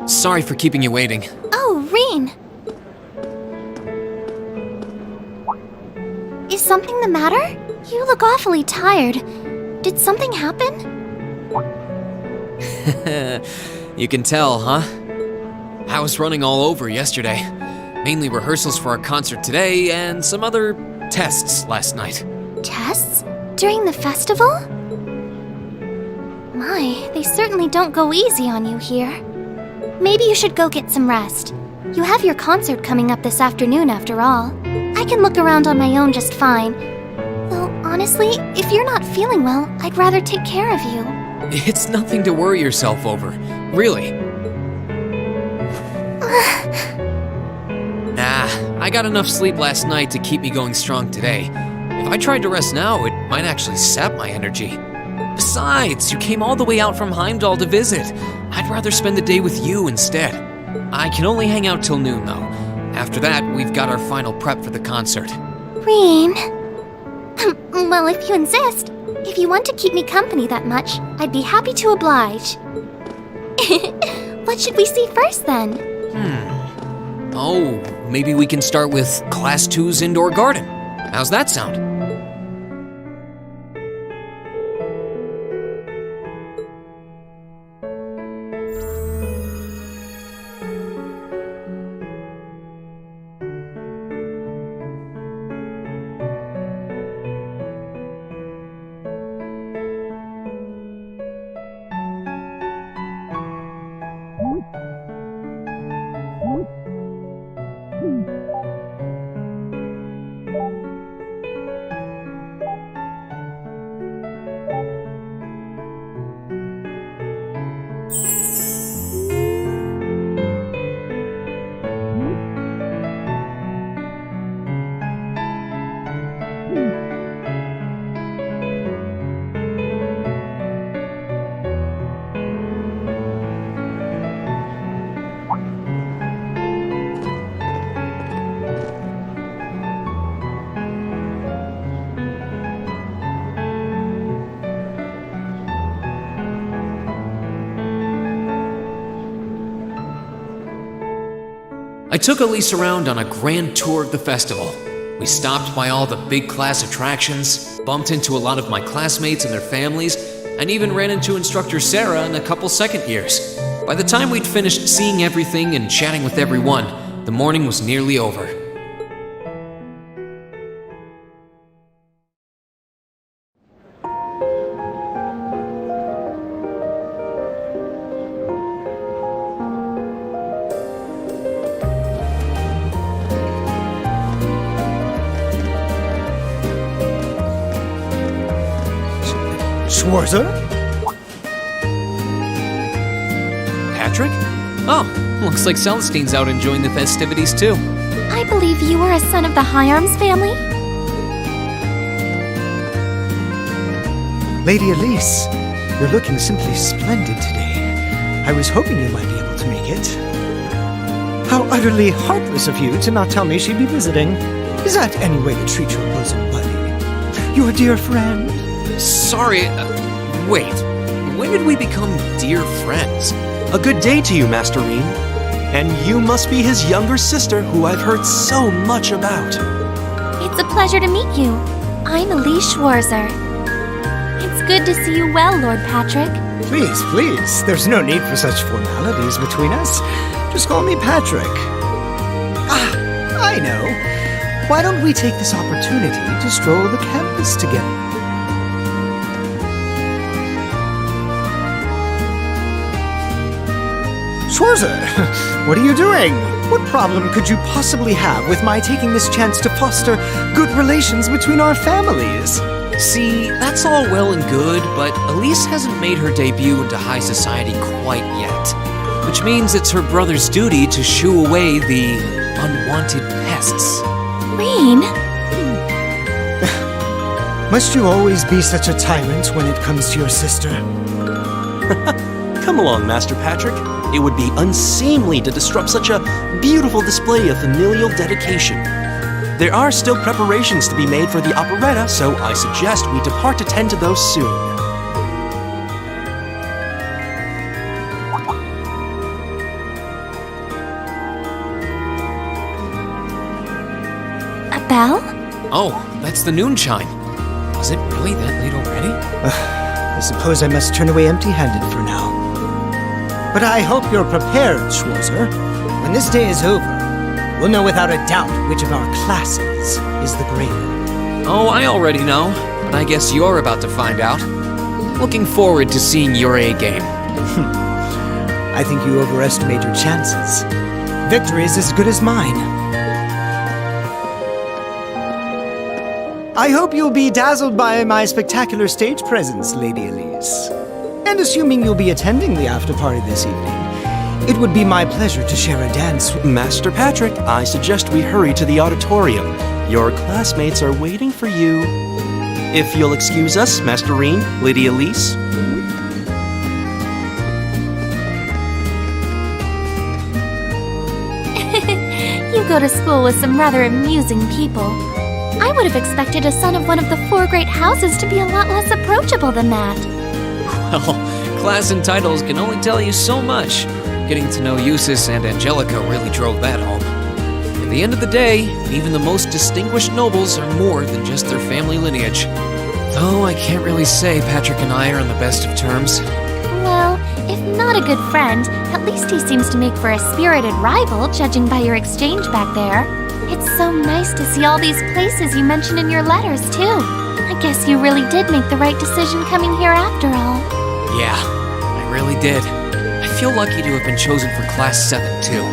Sorry for keeping you waiting. Oh, Reen! Is something the matter? You look awfully tired. Did something happen? You can tell, huh? I was running all over yesterday. Mainly rehearsals for our concert today and some other tests last night. Tests? During the festival? My, they certainly don't go easy on you here. Maybe you should go get some rest. You have your concert coming up this afternoon after all. I can look around on my own just fine. Though, honestly, if you're not feeling well, I'd rather take care of you. It's nothing to worry yourself over, really. Nah, I got enough sleep last night to keep me going strong today. If I tried to rest now, it might actually sap my energy. Besides, you came all the way out from Heimdall to visit. I'd rather spend the day with you instead. I can only hang out till noon, though. After that, we've got our final prep for the concert. Reen. Well, if you insist. If you want to keep me company that much, I'd be happy to oblige. What should we see first, then? Oh, maybe we can start with Class 2's indoor garden. How's that sound? I took Elise around on a grand tour of the festival. We stopped by all the big class attractions, bumped into a lot of my classmates and their families, and even ran into instructor Sarah and a couple second years. By the time we'd finished seeing everything and chatting with everyone, the morning was nearly over. Schwarzer? Patrick? Oh, looks like Celestine's out enjoying the festivities too. I believe you are a son of the High Arms family? Lady Elise, you're looking simply splendid today. I was hoping you might be able to make it. How utterly heartless of you to not tell me she'd be visiting. Is that any way to treat your bosom buddy? Your dear friend? Sorry, wait. When did we become dear friends? A good day to you, Master Rean. And you must be his younger sister, who I've heard so much about. It's a pleasure to meet you. I'm Elise Schwarzer. It's good to see you well, Lord Patrick. Please, please, there's no need for such formalities between us. Just call me Patrick. I know. Why don't we take this opportunity to stroll the campus together? Schwarzer, what are you doing? What problem could you possibly have with my taking this chance to foster good relations between our families? See, that's all well and good, but Elise hasn't made her debut into high society quite yet. Which means it's her brother's duty to shoo away the unwanted pests. Rean? Must you always be such a tyrant when it comes to your sister? Come along, Master Patrick. It would be unseemly to disrupt such a beautiful display of familial dedication. There are still preparations to be made for the operetta, so I suggest we depart to tend to those soon. A bell? Oh, that's the noon chime. Was it really that late already? I suppose I must turn away empty-handed for now. But I hope you're prepared, Schwarzer. When this day is over, we'll know without a doubt which of our classes is the greater. Oh, I already know, but I guess you're about to find out. Looking forward to seeing your A game. I think you overestimate your chances. Victory is as good as mine. I hope you'll be dazzled by my spectacular stage presence, Lady Elise. And assuming you'll be attending the after-party this evening, it would be my pleasure to share a dance with... Master Patrick, I suggest we hurry to the auditorium. Your classmates are waiting for you. If you'll excuse us, Master Rean, Lady Elise. You go to school with some rather amusing people. I would have expected a son of one of the 4 great houses to be a lot less approachable than that. Well, class and titles can only tell you so much. Getting to know Eustace and Angelica really drove that home. At the end of the day, even the most distinguished nobles are more than just their family lineage. Though I can't really say Patrick and I are on the best of terms. Well, if not a good friend, at least he seems to make for a spirited rival, judging by your exchange back there. It's so nice to see all these places you mentioned in your letters, too. I guess you really did make the right decision coming here after all. Yeah, I really did. I feel lucky to have been chosen for Class 7, too.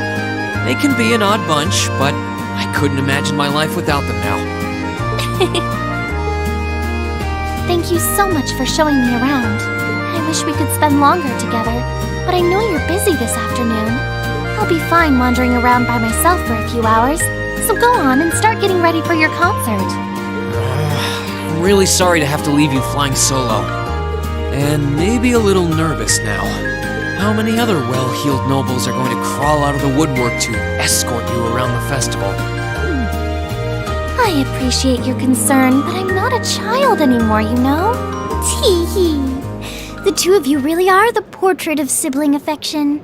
They can be an odd bunch, but I couldn't imagine my life without them now. Thank you so much for showing me around. I wish we could spend longer together, but I know you're busy this afternoon. I'll be fine wandering around by myself for a few hours, so go on and start getting ready for your concert. I'm really sorry to have to leave you flying solo. And maybe a little nervous now. How many other well-heeled nobles are going to crawl out of the woodwork to escort you around the festival? I appreciate your concern, but I'm not a child anymore, you know? Tee-hee. The two of you really are the portrait of sibling affection.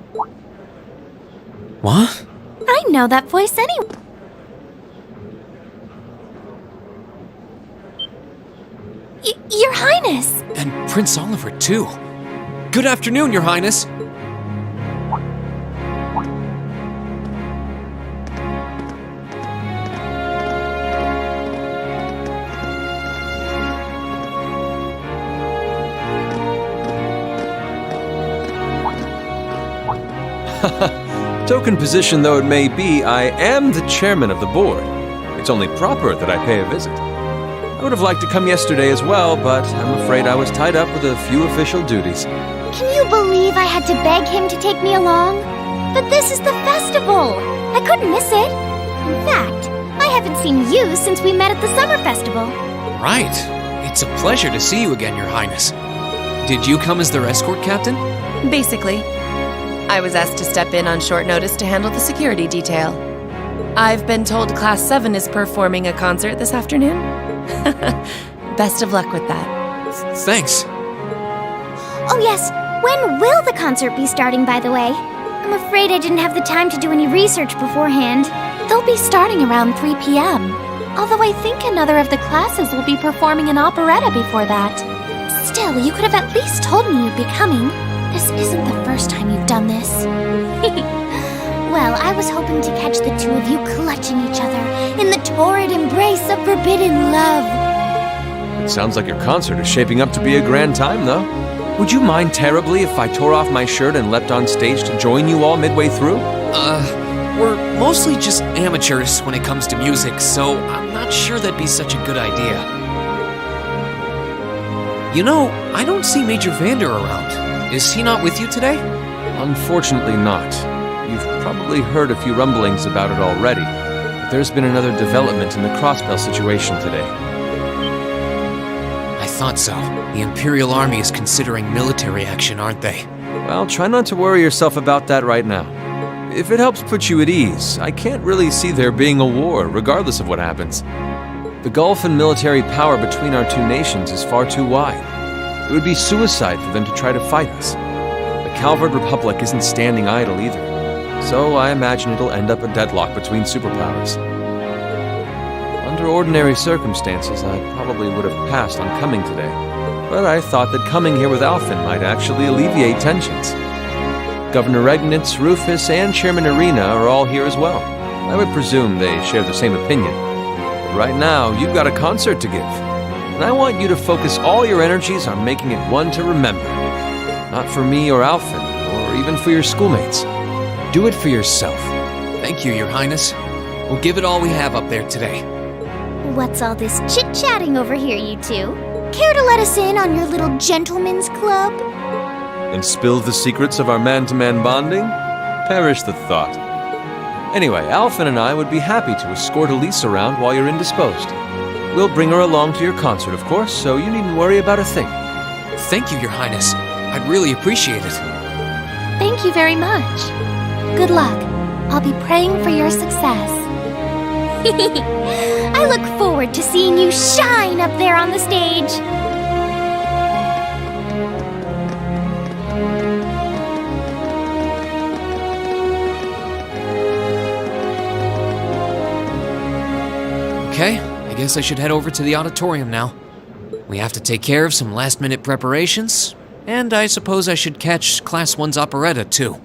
What? I know that voice anyway. Your Highness! And Prince Oliver, too. Good afternoon, Your Highness. Token position though it may be, I am the chairman of the board. It's only proper that I pay a visit. I would have liked to come yesterday as well, but I'm afraid I was tied up with a few official duties. Can you believe I had to beg him to take me along? But this is the festival! I couldn't miss it. In fact, I haven't seen you since we met at the summer festival. Right. It's a pleasure to see you again, Your Highness. Did you come as their escort captain? Basically. I was asked to step in on short notice to handle the security detail. I've been told Class 7 is performing a concert this afternoon. Best of luck with that. Thanks. Oh yes, when will the concert be starting, by the way? I'm afraid I didn't have the time to do any research beforehand. They'll be starting around 3 p.m. Although I think another of the classes will be performing an operetta before that. Still, you could have at least told me you'd be coming. This isn't the first time you've done this. Well, I was hoping to catch the two of you clutching each other in the torrid embrace of forbidden love. It sounds like your concert is shaping up to be a grand time, though. Would you mind terribly if I tore off my shirt and leapt on stage to join you all midway through? We're mostly just amateurs when it comes to music, so I'm not sure that'd be such a good idea. You know, I don't see Major Vander around. Is he not with you today? Unfortunately not. You've probably heard a few rumblings about it already, but there's been another development in the Crossbell situation today. I thought so. The Imperial Army is considering military action, aren't they? Well, try not to worry yourself about that right now. If it helps put you at ease, I can't really see there being a war, regardless of what happens. The gulf in military power between our two nations is far too wide. It would be suicide for them to try to fight us. The Calvard Republic isn't standing idle either, so I imagine it'll end up a deadlock between superpowers. Under ordinary circumstances, I probably would have passed on coming today, but I thought that coming here with Alphen might actually alleviate tensions. Governor Regnitz, Rufus, and Chairman Arena are all here as well. I would presume they share the same opinion. But right now, you've got a concert to give. And I want you to focus all your energies on making it one to remember. Not for me or Alphen, or even for your schoolmates. Do it for yourself. Thank you, Your Highness. We'll give it all we have up there today. What's all this chit-chatting over here, you two? Care to let us in on your little gentleman's club? And spill the secrets of our man-to-man bonding? Perish the thought. Anyway, Alphen and I would be happy to escort Elise around while you're indisposed. We'll bring her along to your concert, of course, so you needn't worry about a thing. Thank you, Your Highness. I'd really appreciate it. Thank you very much. Good luck. I'll be praying for your success. I look forward to seeing you shine up there on the stage. Okay, I guess I should head over to the auditorium now. We have to take care of some last-minute preparations, and I suppose I should catch Class 1's operetta, too.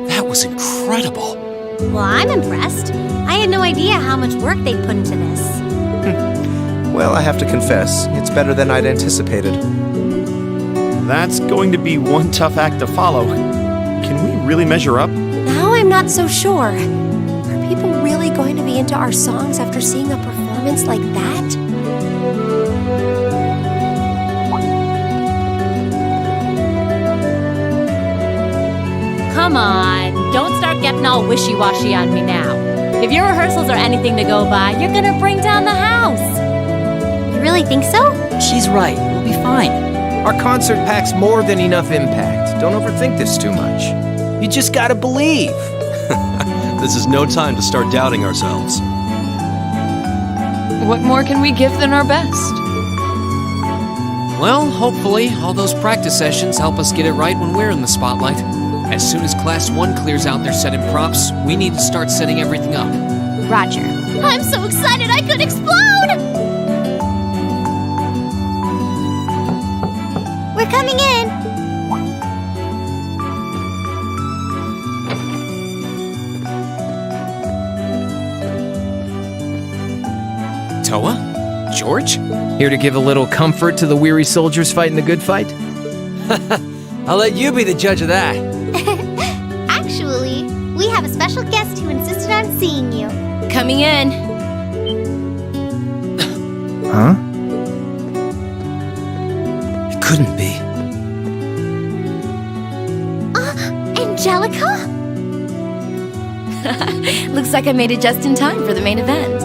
That was incredible. Well, I'm impressed. I had no idea how much work they put into this. Well, I have to confess, it's better than I'd anticipated. That's going to be one tough act to follow. Can we really measure up? Now I'm not so sure. Are people really going to be into our songs after seeing a performance like that? Come on, don't start getting all wishy-washy on me now. If your rehearsals are anything to go by, you're gonna bring down the house. You really think so? She's right. We'll be fine. Our concert packs more than enough impact. Don't overthink this too much. You just gotta believe. This is no time to start doubting ourselves. What more can we give than our best? Well, hopefully, all those practice sessions help us get it right when we're in the spotlight. As soon as Class 1 clears out their set and props, we need to start setting everything up. Roger. I'm so excited I could explode! We're coming in. Toa? George? Here to give a little comfort to the weary soldiers fighting the good fight? I'll let you be the judge of that. Actually, we have a special guest who insisted on seeing you. Coming in. Huh? It couldn't be. Angelica? Looks like I made it just in time for the main event.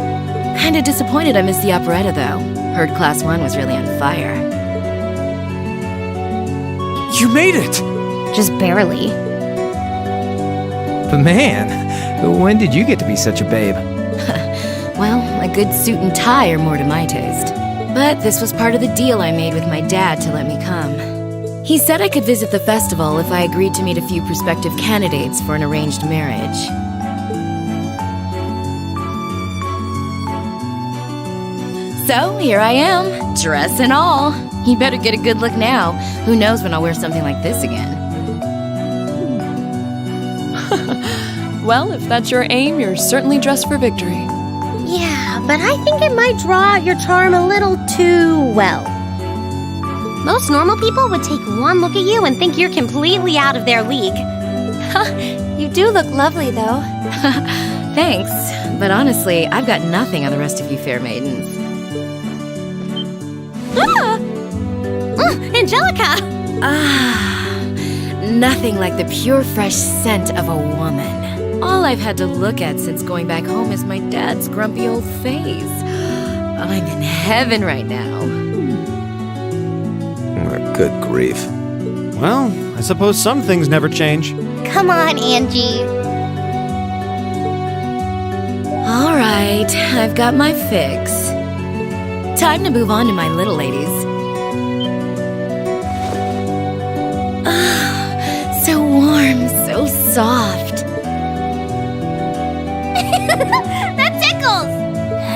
Kinda disappointed I missed the operetta, though. Heard Class 1 was really on fire. You made it! Just barely. But man, when did you get to be such a babe? Well, a good suit and tie are more to my taste. But this was part of the deal I made with my dad to let me come. He said I could visit the festival if I agreed to meet a few prospective candidates for an arranged marriage. So, here I am, dress and all. You better get a good look now. Who knows when I'll wear something like this again. Well, if that's your aim, you're certainly dressed for victory. Yeah, but I think it might draw out your charm a little too well. Most normal people would take one look at you and think you're completely out of their league. You do look lovely, though. Thanks, but honestly, I've got nothing on the rest of you fair maidens. Angelica! Nothing like the pure fresh scent of a woman. All I've had to look at since going back home is my dad's grumpy old face. I'm in heaven right now. Good grief. Well, I suppose some things never change. Come on, Angie. All right, I've got my fix. Time to move on to my little ladies. So warm, so soft. That tickles!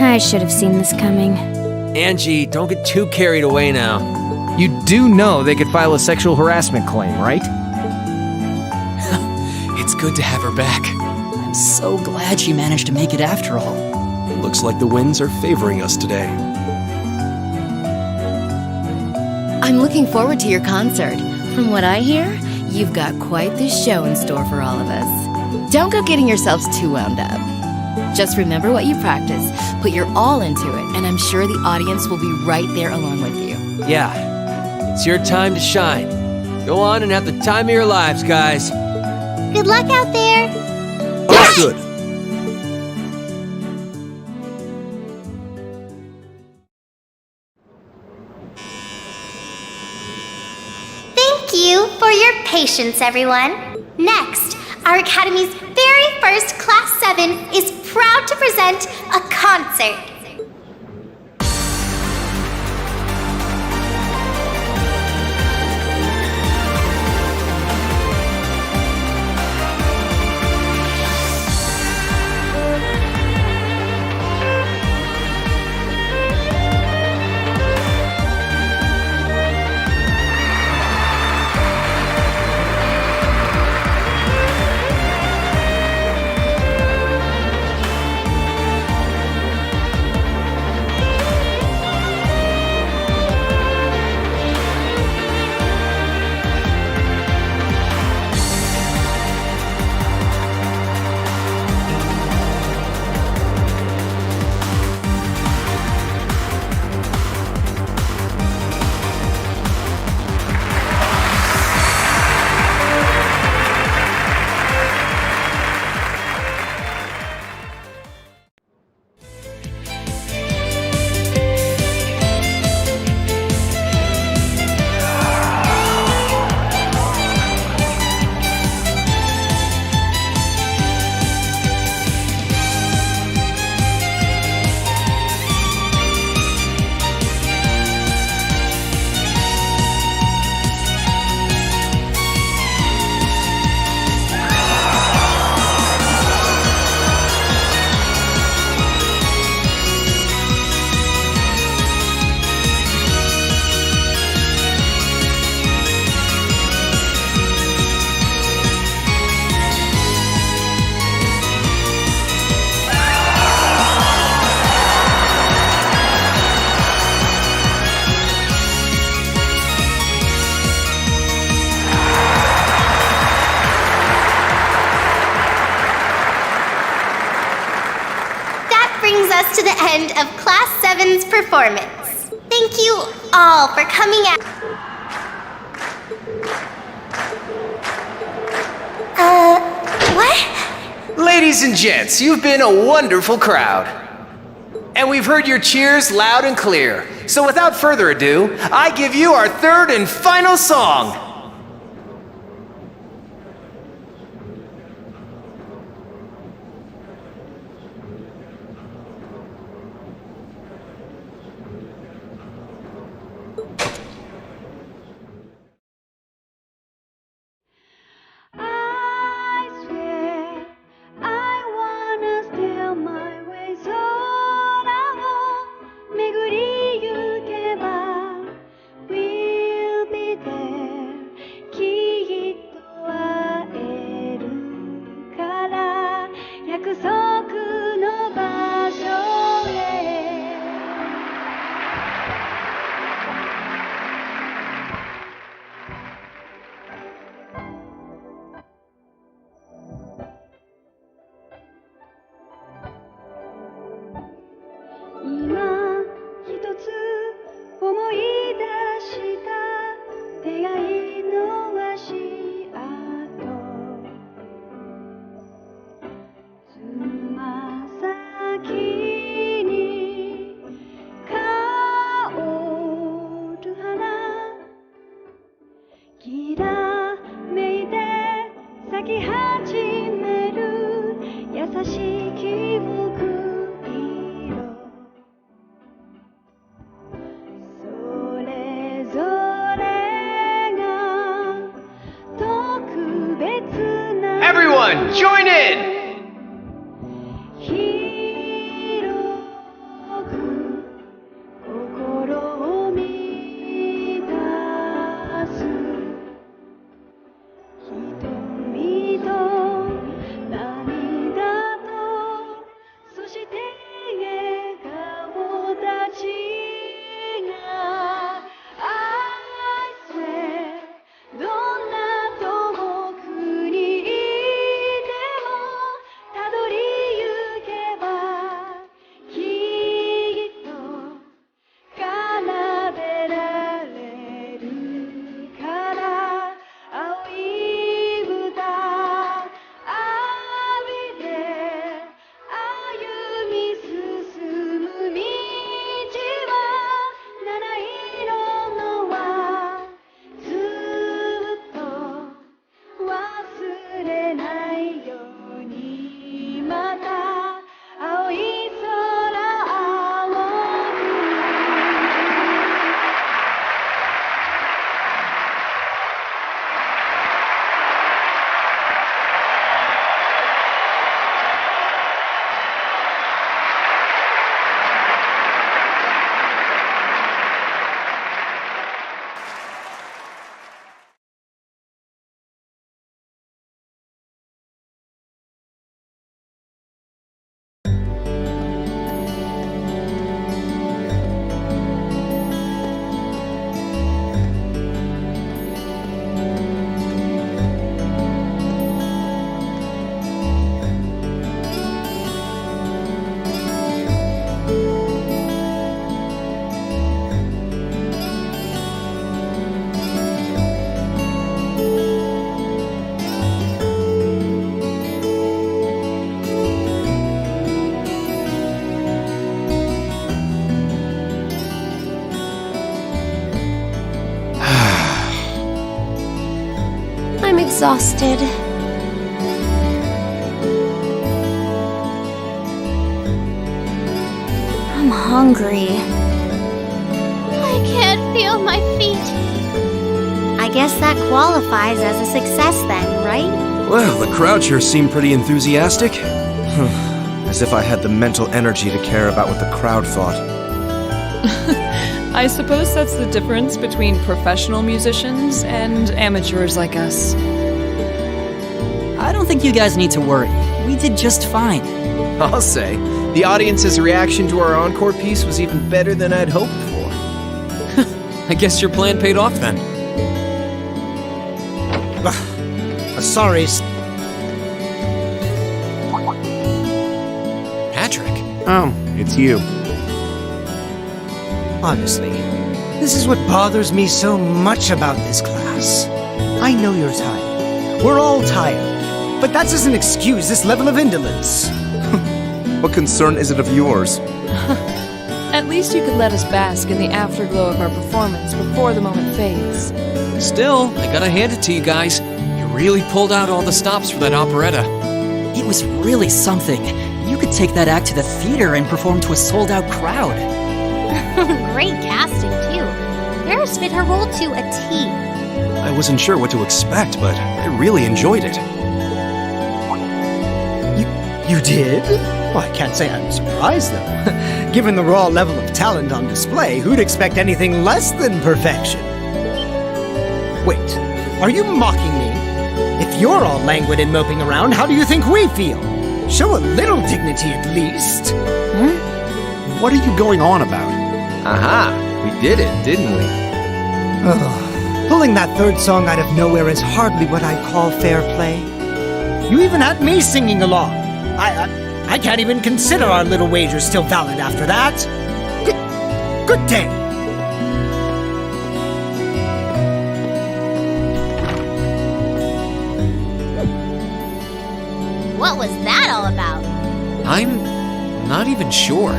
I should have seen this coming. Angie, don't get too carried away now. You do know they could file a sexual harassment claim, right? It's good to have her back. I'm so glad she managed to make it after all. Looks like the winds are favoring us today. I'm looking forward to your concert. From what I hear, you've got quite the show in store for all of us. Don't go getting yourselves too wound up. Just remember what you practice, put your all into it, and I'm sure the audience will be right there along with you. Yeah, it's your time to shine. Go on and have the time of your lives, guys. Good luck out there. Good. Thank you for your patience, everyone. Next, our Academy's very first Class 7 is proud to present a concert. us to the end of Class 7's performance. Thank you all for coming out. What? Ladies and gents, you've been a wonderful crowd. And we've heard your cheers loud and clear. So without further ado, I give you our third and final song. Everyone, join in! I'm exhausted. I'm hungry. I can't feel my feet. I guess that qualifies as a success then, right? Well, the crowd sure seemed pretty enthusiastic. As if I had the mental energy to care about what the crowd thought. I suppose that's the difference between professional musicians and amateurs like us. I don't think you guys need to worry. We did just fine. I'll say, the audience's reaction to our encore piece was even better than I'd hoped for. I guess your plan paid off then. Sorry. Patrick, Oh, it's you. Honestly, this is what bothers me so much about this class. I know you're tired. We're all tired. But that doesn't excuse this level of indolence. What concern is it of yours? At least you could let us bask in the afterglow of our performance before the moment fades. Still, I gotta hand it to you guys. You really pulled out all the stops for that operetta. It was really something. You could take that act to the theater and perform to a sold-out crowd. Great casting, too. Paris fit her role to a T. I wasn't sure what to expect, but I really enjoyed it. You did? Well, I can't say I'm surprised, though. Given the raw level of talent on display, who'd expect anything less than perfection? Wait, are you mocking me? If you're all languid and moping around, how do you think we feel? Show a little dignity at least. What are you going on about? Aha! We did it, didn't we? Ugh. Pulling that third song out of nowhere is hardly what I'd call fair play. You even had me singing along. I can't even consider our little wager still valid after that. Good day. What was that all about? I'm not even sure.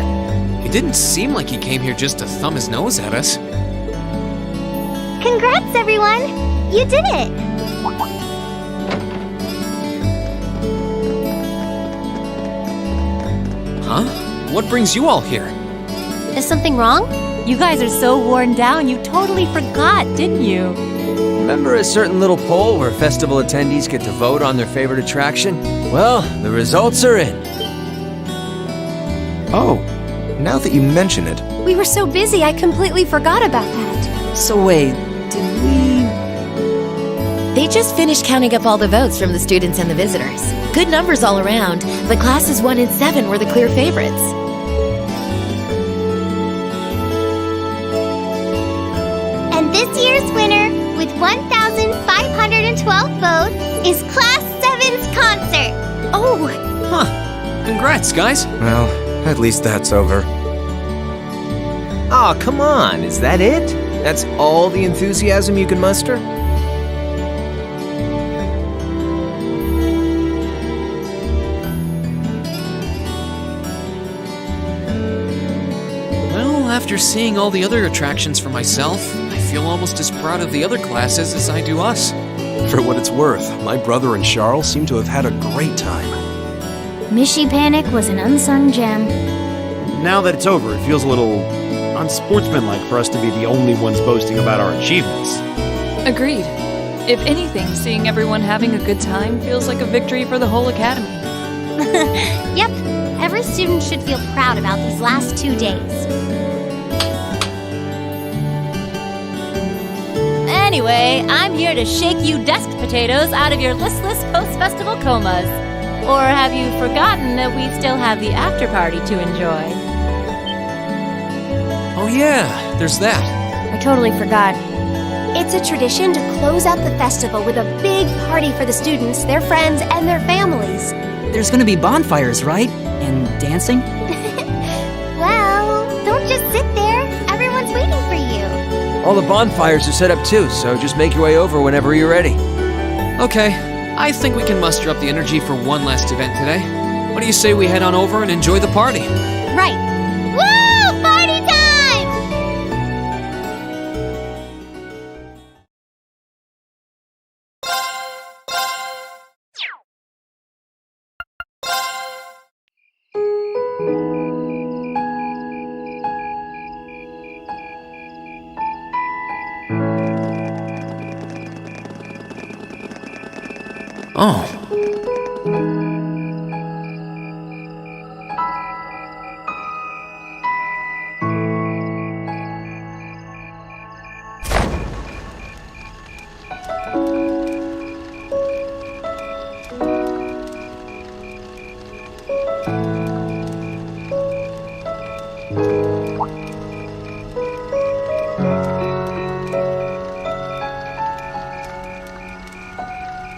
It didn't seem like he came here just to thumb his nose at us. Congrats, everyone! You did it! Huh? What brings you all here? Is something wrong? You guys are so worn down, you totally forgot, didn't you? Remember a certain little poll where festival attendees get to vote on their favorite attraction? Well, the results are in. Oh, now that you mention it. We were so busy, I completely forgot about that. So wait, did we... They just finished counting up all the votes from the students and the visitors. Good numbers all around. The classes 1 and 7 were the clear favorites. And this year's winner, with 1,512 votes, is Class 7's concert. Oh! Huh. Congrats, guys. Well, at least that's over. Aw, come on, is that it? That's all the enthusiasm you can muster? After seeing all the other attractions for myself, I feel almost as proud of the other classes as I do us. For what it's worth, my brother and Charles seem to have had a great time. Mishy Panic was an unsung gem. Now that it's over, it feels a little unsportsmanlike for us to be the only ones boasting about our achievements. Agreed. If anything, seeing everyone having a good time feels like a victory for the whole academy. Yep, every student should feel proud about these last 2 days. Anyway, I'm here to shake you desk potatoes out of your listless post-festival comas. Or have you forgotten that we still have the after-party to enjoy? Oh yeah, there's that. I totally forgot. It's a tradition to close out the festival with a big party for the students, their friends, and their families. There's gonna be bonfires, right? And dancing? Well, don't just sit there. Everyone's waiting for you. All the bonfires are set up too, so just make your way over whenever you're ready. Okay, I think we can muster up the energy for one last event today. What do you say we head on over and enjoy the party? Right. Woo! Party time! Oh.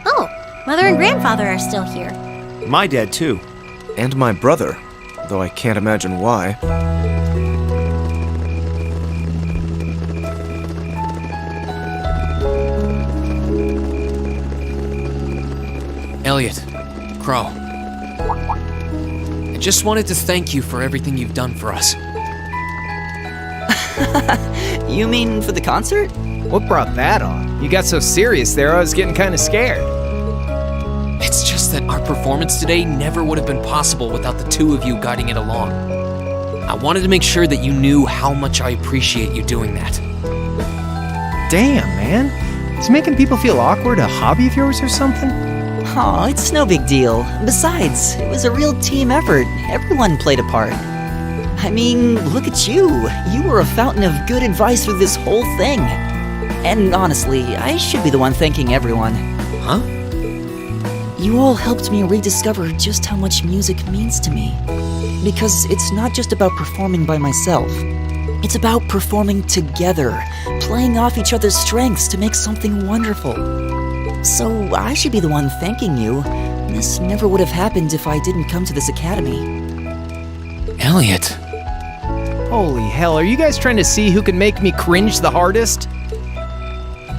Oh, Mother and Grandfather are still here. My dad, too. And my brother. though I can't imagine why. Elliot, Crow. I just wanted to thank you for everything you've done for us. You mean for the concert? What brought that on? You got so serious there, I was getting kind of scared. It's just that our performance today never would have been possible without the two of you guiding it along. I wanted to make sure that you knew how much I appreciate you doing that. Damn, man. Is making people feel awkward a hobby of yours or something? Aw, it's no big deal. Besides, it was a real team effort. Everyone played a part. I mean, look at you. You were a fountain of good advice through this whole thing. And honestly, I should be the one thanking everyone. Huh? You all helped me rediscover just how much music means to me. Because it's not just about performing by myself. It's about performing together, playing off each other's strengths to make something wonderful. So I should be the one thanking you. This never would have happened if I didn't come to this academy. Elliot. Holy hell, are you guys trying to see who can make me cringe the hardest?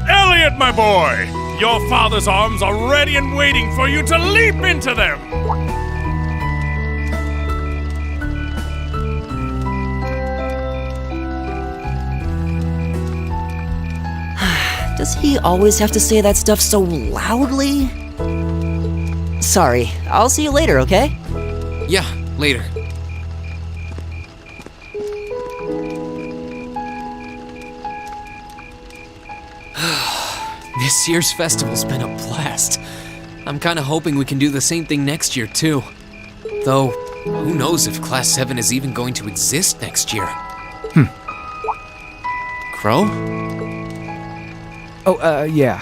Elliot, my boy! Your father's arms are ready and waiting for you to leap into them! Does he always have to say that stuff so loudly? Sorry, I'll see you later, okay? Yeah, later. This year's festival's been a blast. I'm kinda hoping we can do the same thing next year, too. Though, who knows if Class 7 is even going to exist next year? Crow? Oh, yeah.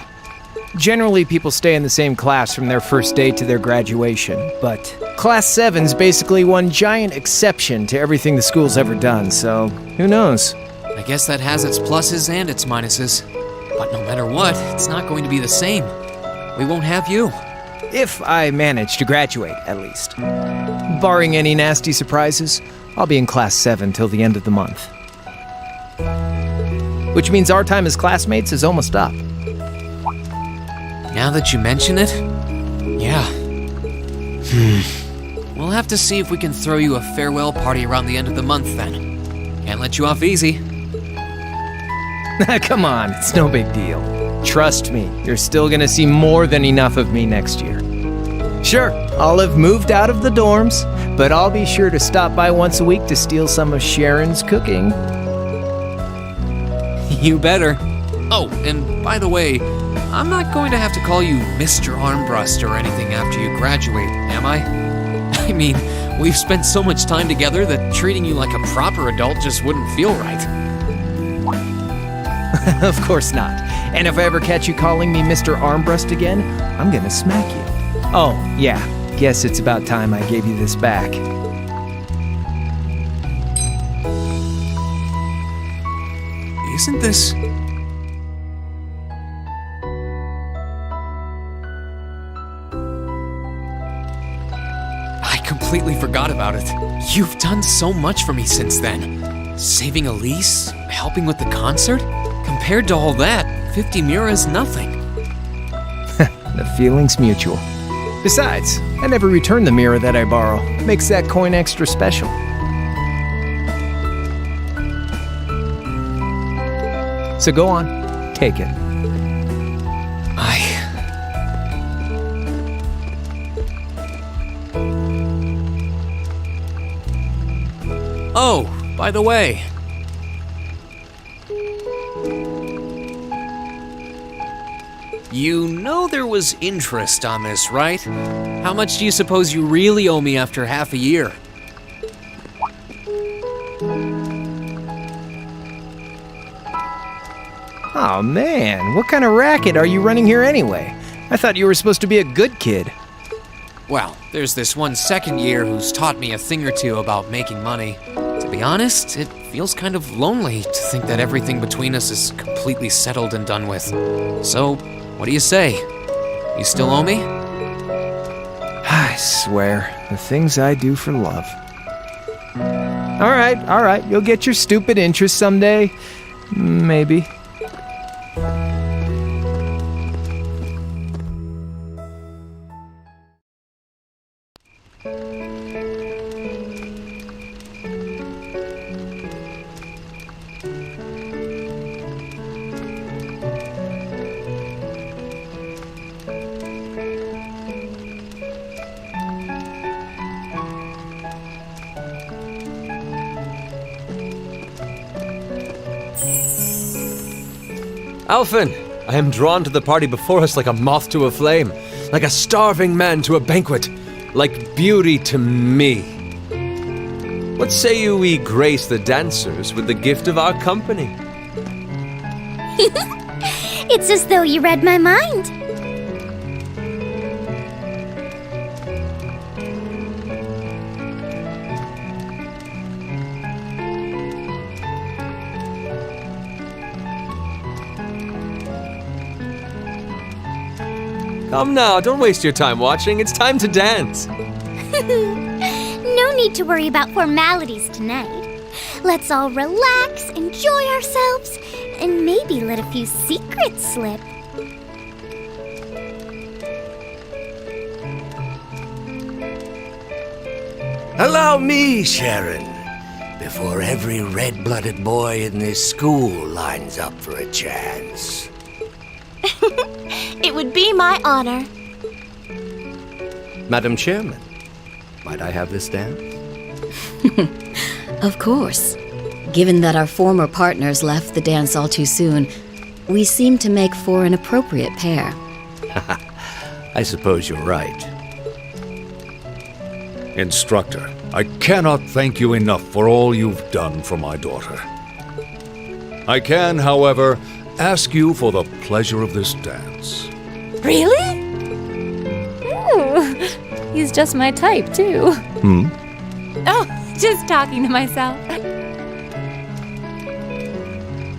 Generally, people stay in the same class from their first day to their graduation, but Class 7's basically one giant exception to everything the school's ever done, so who knows? I guess that has its pluses and its minuses. But no matter what, it's not going to be the same. We won't have you. If I manage to graduate, at least. Barring any nasty surprises, I'll be in Class 7 till the end of the month. Which means our time as classmates is almost up. Now that you mention it, yeah. We'll have to see if we can throw you a farewell party around the end of the month then. Can't let you off easy. Come on, it's no big deal. Trust me, you're still gonna see more than enough of me next year. Sure, I'll have moved out of the dorms, but I'll be sure to stop by once a week to steal some of Sharon's cooking. You better. Oh, and by the way, I'm not going to have to call you Mr. Armbrust or anything after you graduate, am I? I mean, we've spent so much time together that treating you like a proper adult just wouldn't feel right. Of course not. And if I ever catch you calling me Mr. Armbrust again, I'm gonna smack you. Oh, yeah. Guess it's about time I gave you this back. Isn't this... I completely forgot about it. You've done so much for me since then. Saving Elise, helping with the concert. Compared to all that, 50 Mira is nothing. The feeling's mutual. Besides, I never return the mirror that I borrow. Makes that coin extra special. So go on, take it. Oh, by the way. You know there was interest on this, right? How much do you suppose you really owe me after half a year? Oh man, what kind of racket are you running here anyway? I thought you were supposed to be a good kid. Well, there's this one second year who's taught me a thing or two about making money. To be honest, it feels kind of lonely to think that everything between us is completely settled and done with. So, what do you say? You still owe me? I swear, the things I do for love. All right. You'll get your stupid interest someday. Maybe. Alphen, I am drawn to the party before us like a moth to a flame, like a starving man to a banquet, like beauty to me. What say you we grace the dancers with the gift of our company? It's as though you read my mind. Come now, don't waste your time watching. It's time to dance. No need to worry about formalities tonight. Let's all relax, enjoy ourselves, and maybe let a few secrets slip. Allow me, Sharon, before every red-blooded boy in this school lines up for a chance. It would be my honor. Madam Chairman, might I have this dance? Of course. Given that our former partners left the dance all too soon, we seem to make for an appropriate pair. I suppose you're right. Instructor, I cannot thank you enough for all you've done for my daughter. I can, however, ask you for the pleasure of this dance. Really? Ooh, he's just my type, too. Oh, just talking to myself.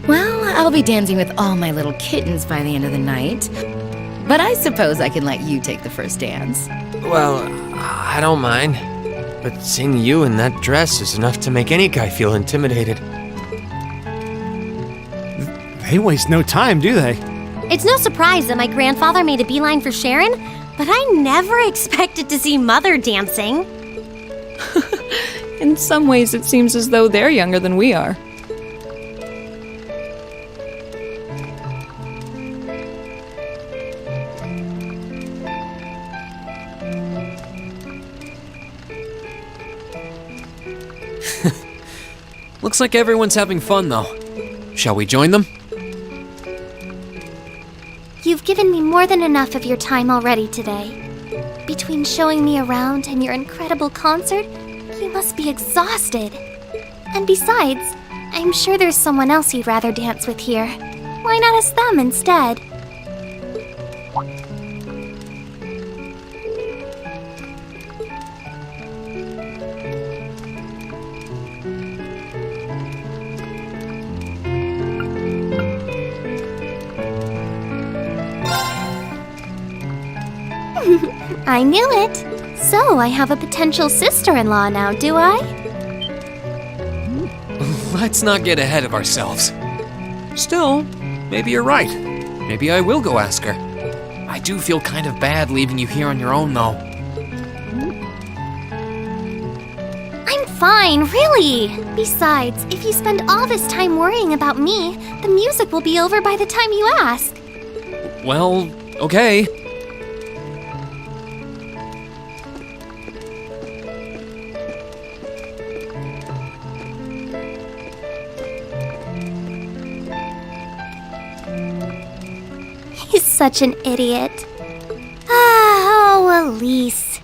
Well, I'll be dancing with all my little kittens by the end of the night. But I suppose I can let you take the first dance. Well, I don't mind. But seeing you in that dress is enough to make any guy feel intimidated. They waste no time, do they? It's no surprise that my grandfather made a beeline for Sharon, but I never expected to see Mother dancing. In some ways, it seems as though they're younger than we are. Looks like everyone's having fun, though. Shall we join them? You've given me more than enough of your time already today. Between showing me around and your incredible concert, you must be exhausted. And besides, I'm sure there's someone else you'd rather dance with here. Why not ask them instead? I knew it. So I have a potential sister-in-law now, do I? Let's not get ahead of ourselves. Still, maybe you're right. Maybe I will go ask her. I do feel kind of bad leaving you here on your own, though. I'm fine, really. Besides, if you spend all this time worrying about me, the music will be over by the time you ask. Well, okay. He's such an idiot. Oh, Elise.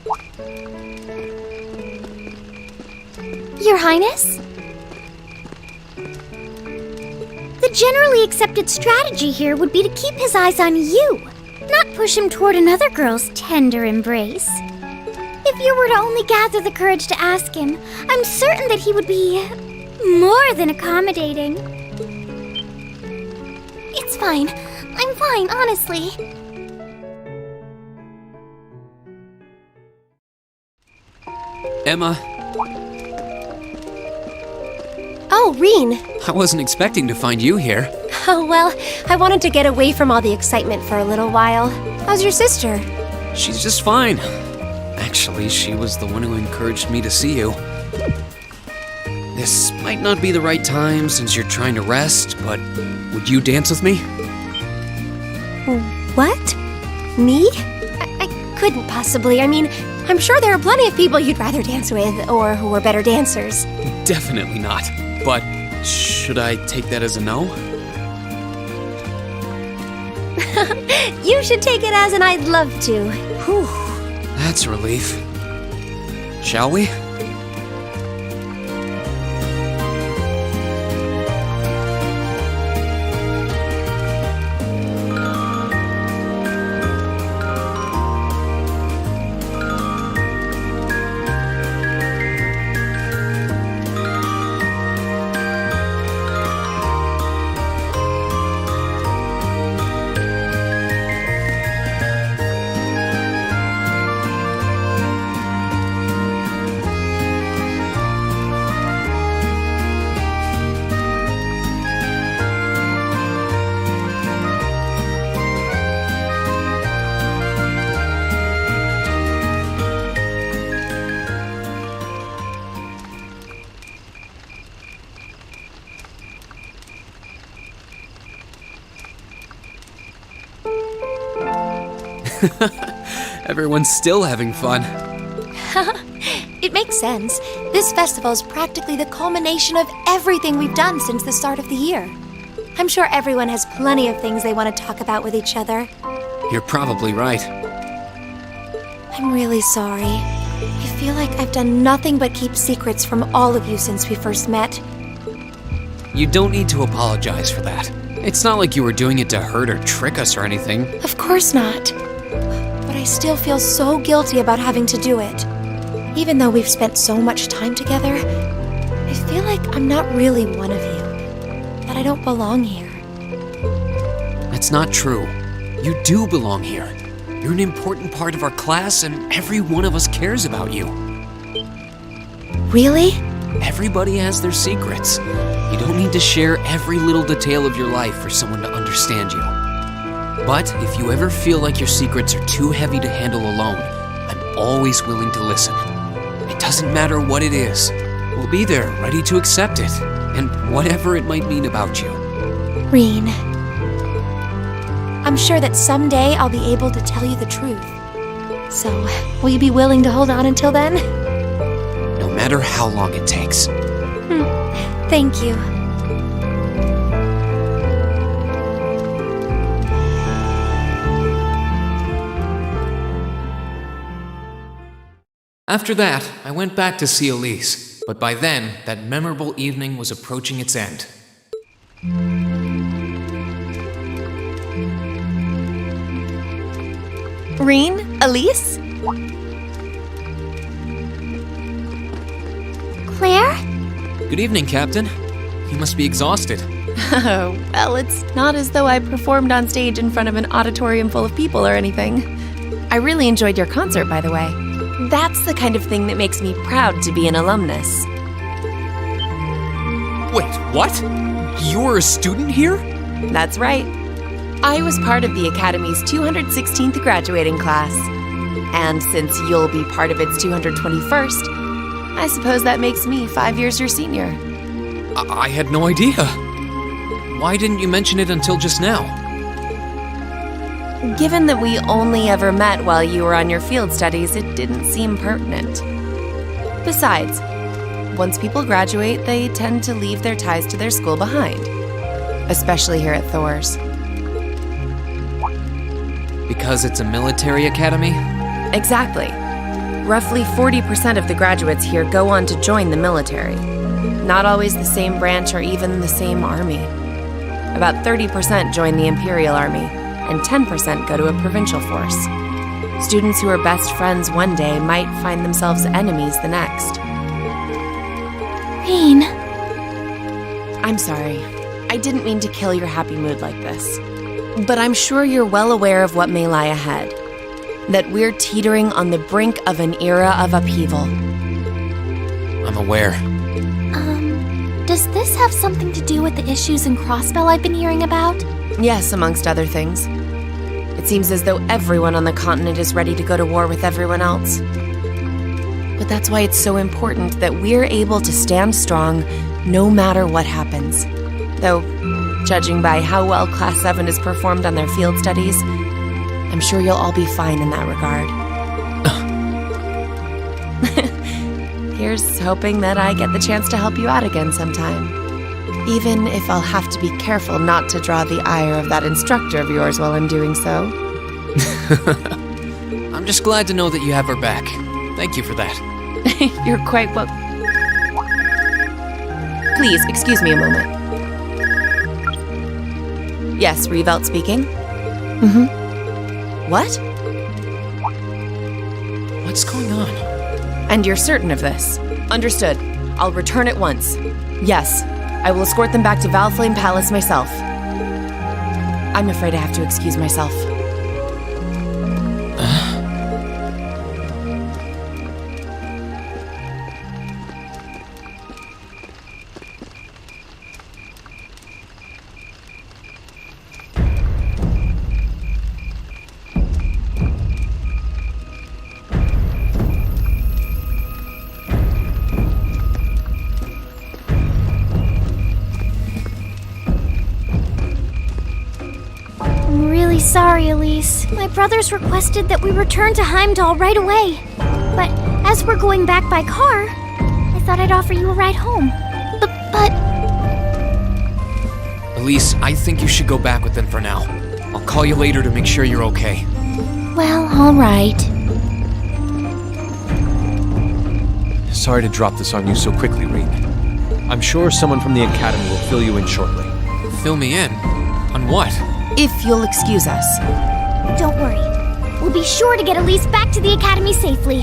Your Highness? The generally accepted strategy here would be to keep his eyes on you, not push him toward another girl's tender embrace. If you were to only gather the courage to ask him, I'm certain that he would be more than accommodating. It's fine. I'm fine, honestly. Emma. Oh, Reen. I wasn't expecting to find you here. Oh, well, I wanted to get away from all the excitement for a little while. How's your sister? She's just fine. Actually, she was the one who encouraged me to see you. This might not be the right time since you're trying to rest, but would you dance with me? What? Me? I couldn't possibly. I mean, I'm sure there are plenty of people you'd rather dance with, or who are better dancers. Definitely not. But should I take that as a no? You should take it as an I'd love to. Whew. That's a relief. Shall we? Everyone's still having fun. It makes sense. This festival is practically the culmination of everything we've done since the start of the year. I'm sure everyone has plenty of things they want to talk about with each other. You're probably right. I'm really sorry. I feel like I've done nothing but keep secrets from all of you since we first met. You don't need to apologize for that. It's not like you were doing it to hurt or trick us or anything. Of course not. But I still feel so guilty about having to do it. Even though we've spent so much time together, I feel like I'm not really one of you. That I don't belong here. That's not true. You do belong here. You're an important part of our class, and every one of us cares about you. Really? Everybody has their secrets. You don't need to share every little detail of your life for someone to understand you. But if you ever feel like your secrets are too heavy to handle alone, I'm always willing to listen. It doesn't matter what it is. We'll be there, ready to accept it, and whatever it might mean about you. Reen, I'm sure that someday I'll be able to tell you the truth. So, will you be willing to hold on until then? No matter how long it takes. Thank you. After that, I went back to see Elise, but by then, that memorable evening was approaching its end. Reen? Elise? Claire? Good evening, Captain. You must be exhausted. Oh, well, it's not as though I performed on stage in front of an auditorium full of people or anything. I really enjoyed your concert, by the way. That's the kind of thing that makes me proud to be an alumnus. Wait, what? You were a student here? That's right. I was part of the Academy's 216th graduating class. And since you'll be part of its 221st, I suppose that makes me 5 years your senior. I had no idea. Why didn't you mention it until just now? Given that we only ever met while you were on your field studies, it didn't seem pertinent. Besides, once people graduate, they tend to leave their ties to their school behind. Especially here at Thor's. Because it's a military academy? Exactly. Roughly 40% of the graduates here go on to join the military. Not always the same branch or even the same army. About 30% join the Imperial Army, and 10% go to a provincial force. Students who are best friends one day might find themselves enemies the next. Reen. I'm sorry. I didn't mean to kill your happy mood like this. But I'm sure you're well aware of what may lie ahead. That we're teetering on the brink of an era of upheaval. I'm aware. Does this have something to do with the issues in Crossbell I've been hearing about? Yes, amongst other things. It seems as though everyone on the continent is ready to go to war with everyone else. But that's why it's so important that we're able to stand strong no matter what happens. Though, judging by how well Class 7 has performed on their field studies, I'm sure you'll all be fine in that regard. Here's hoping that I get the chance to help you out again sometime. Even if I'll have to be careful not to draw the ire of that instructor of yours while I'm doing so. I'm just glad to know that you have her back. Thank you for that. You're quite well. Please, excuse me a moment. Yes, Revelt speaking. What? What's going on? And you're certain of this? Understood. I'll return at once. Yes, I will escort them back to Valflame Palace myself. I'm afraid I have to excuse myself. I'm really sorry, Elise. My brothers requested that we return to Heimdall right away. But as we're going back by car, I thought I'd offer you a ride home. But... Elise, I think you should go back with them for now. I'll call you later to make sure you're okay. Well, all right. Sorry to drop this on you so quickly, Reed. I'm sure someone from the Academy will fill you in shortly. Fill me in? On what? If you'll excuse us. Don't worry. We'll be sure to get Elise back to the Academy safely.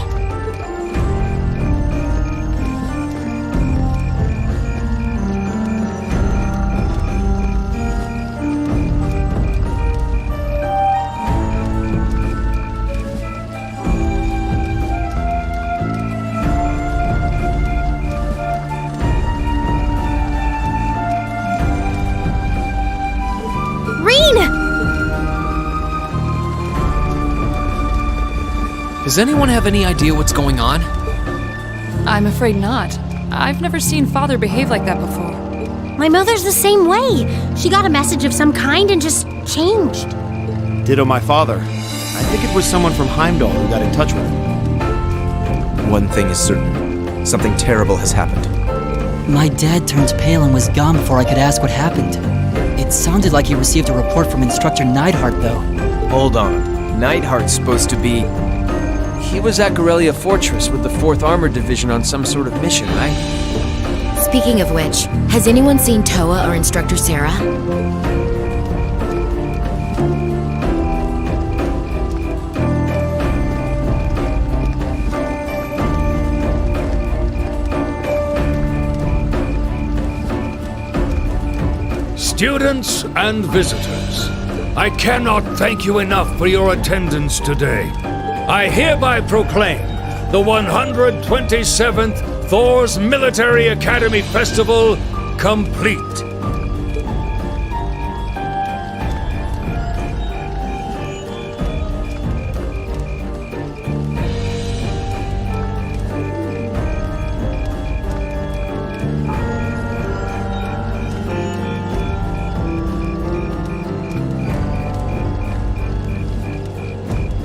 Does anyone have any idea what's going on? I'm afraid not. I've never seen Father behave like that before. My mother's the same way. She got a message of some kind and just changed. Ditto my father. I think it was someone from Heimdall who got in touch with him. One thing is certain. Something terrible has happened. My dad turned pale and was gone before I could ask what happened. It sounded like he received a report from Instructor Neidhart, though. Hold on. Neidhart's supposed to be... He was at Gorelia Fortress with the 4th Armored Division on some sort of mission, right? Speaking of which, has anyone seen Toa or Instructor Sarah? Students and visitors, I cannot thank you enough for your attendance today. I hereby proclaim the 127th Thor's Military Academy Festival complete.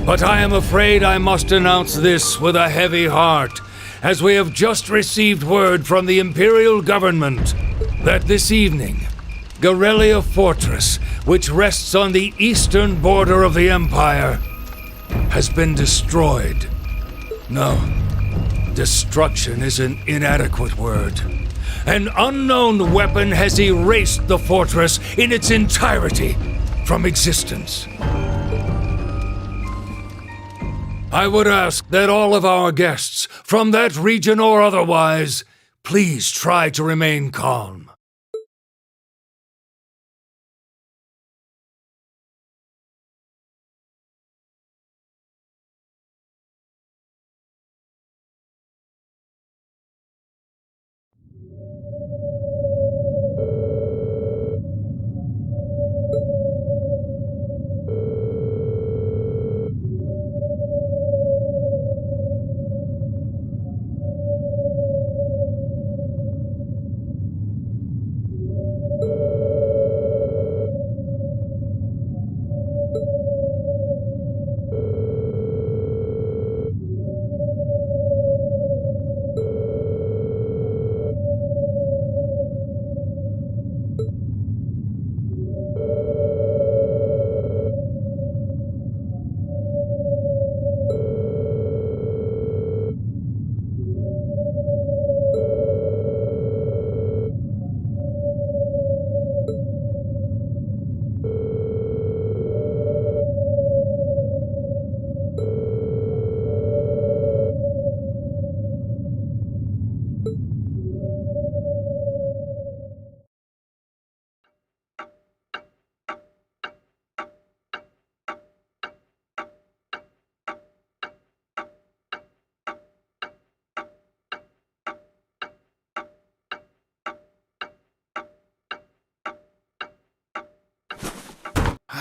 But I am afraid I must announce this with a heavy heart, as we have just received word from the Imperial Government that this evening, Gorelia Fortress, which rests on the eastern border of the Empire, has been destroyed. No, destruction is an inadequate word. An unknown weapon has erased the fortress in its entirety from existence. I would ask that all of our guests, from that region or otherwise, please try to remain calm.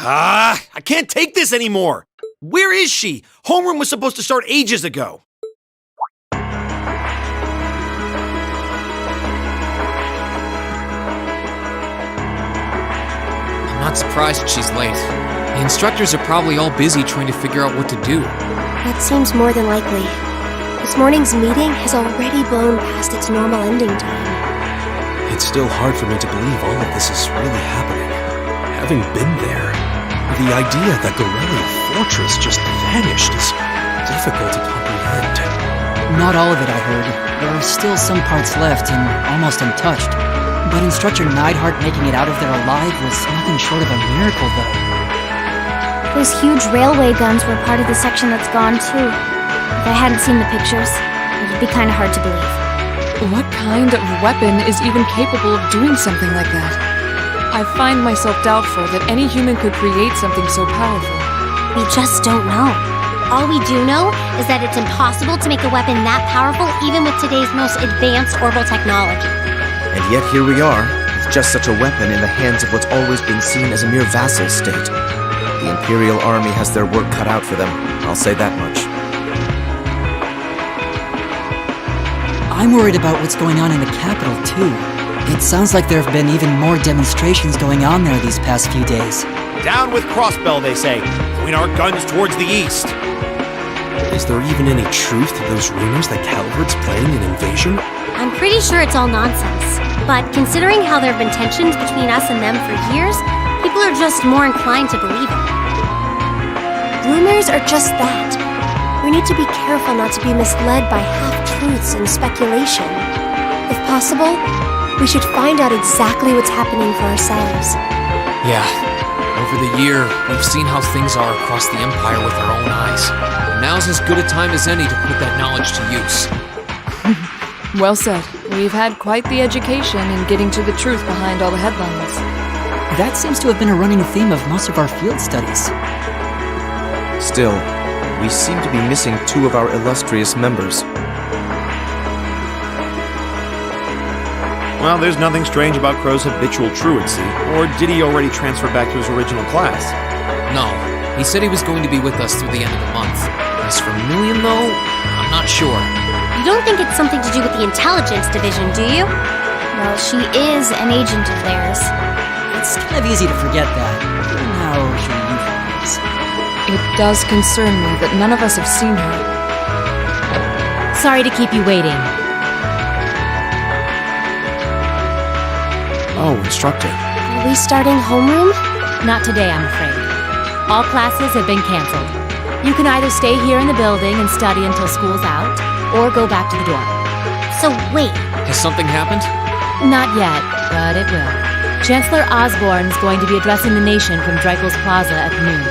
I can't take this anymore! Where is she? Homeroom was supposed to start ages ago. I'm not surprised she's late. The instructors are probably all busy trying to figure out what to do. That seems more than likely. This morning's meeting has already blown past its normal ending time. It's still hard for me to believe all of this is really happening. Having been there, the idea that Gorellia Fortress just vanished is difficult to comprehend. Not all of it, I heard. There are still some parts left and almost untouched. But Instructor Neidhart making it out of there alive was nothing short of a miracle, though. Those huge railway guns were part of the section that's gone, too. If I hadn't seen the pictures, it would be kind of hard to believe. What kind of weapon is even capable of doing something like that? I find myself doubtful that any human could create something so powerful. We just don't know. All we do know is that it's impossible to make a weapon that powerful even with today's most advanced orbital technology. And yet here we are, with just such a weapon in the hands of what's always been seen as a mere vassal state. The Imperial Army has their work cut out for them, I'll say that much. I'm worried about what's going on in the capital, too. It sounds like there have been even more demonstrations going on there these past few days. Down with Crossbell, they say. Point our guns towards the east. Is there even any truth to those rumors that Calvert's planning an invasion? I'm pretty sure it's all nonsense. But considering how there have been tensions between us and them for years, people are just more inclined to believe it. Rumors are just that. We need to be careful not to be misled by half-truths and speculation. If possible, we should find out exactly what's happening for ourselves. Yeah. Over the year, we've seen how things are across the Empire with our own eyes. Now's as good a time as any to put that knowledge to use. Well said. We've had quite the education in getting to the truth behind all the headlines. That seems to have been a running theme of most of our field studies. Still, we seem to be missing two of our illustrious members. Well, there's nothing strange about Crow's habitual truancy. Or did he already transfer back to his original class? No. He said he was going to be with us through the end of the month. As for Million, though, I'm not sure. You don't think it's something to do with the intelligence division, do you? Well, she is an agent of theirs. It's kind of easy to forget that, given how she usually is. It does concern me that none of us have seen her. Sorry to keep you waiting. Oh, Instructor. Are we starting homeroom? Not today, I'm afraid. All classes have been canceled. You can either stay here in the building and study until school's out, or go back to the dorm. So wait. Has something happened? Not yet, but it will. Chancellor Osborne's going to be addressing the nation from Dreigel's Plaza at noon.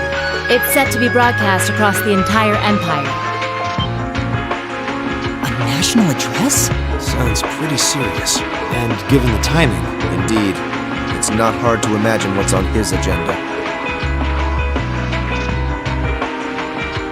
It's set to be broadcast across the entire Empire. A national address? Sounds pretty serious. And given the timing, indeed, it's not hard to imagine what's on his agenda.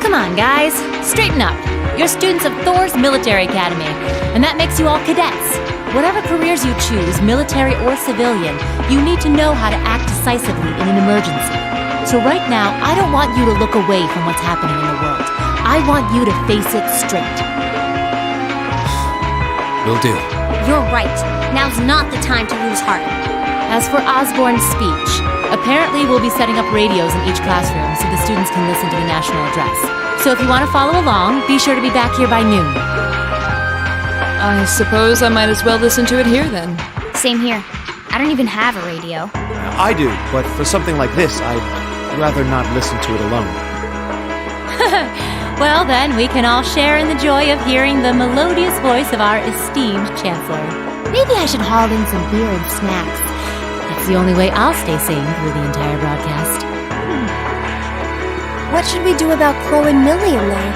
Come on, guys. Straighten up. You're students of Thor's Military Academy, and that makes you all cadets. Whatever careers you choose, military or civilian, you need to know how to act decisively in an emergency. So right now, I don't want you to look away from what's happening in the world. I want you to face it straight. Will do. You're right. Now's not the time to lose heart. As for Osborne's speech, apparently we'll be setting up radios in each classroom so the students can listen to the national address. So if you want to follow along, be sure to be back here by noon. I suppose I might as well listen to it here then. Same here. I don't even have a radio. I do, but for something like this, I'd rather not listen to it alone. Well then, we can all share in the joy of hearing the melodious voice of our esteemed Chancellor. Maybe I should haul in some beer and snacks. That's the only way I'll stay sane through the entire broadcast. What should we do about Crow and Million, though?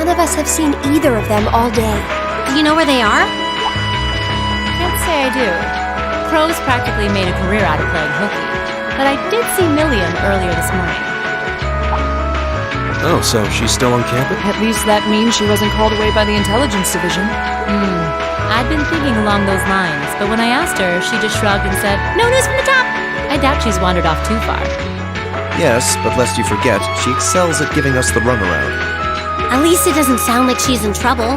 None of us have seen either of them all day. Do you know where they are? Can't say I do. Crow's practically made a career out of playing hooky, but I did see Milliam earlier this morning. Oh, so she's still on campus? At least that means she wasn't called away by the intelligence division. I'd been thinking along those lines, but when I asked her, she just shrugged and said, "No news from the top!" I doubt she's wandered off too far. Yes, but lest you forget, she excels at giving us the runaround. At least it doesn't sound like she's in trouble.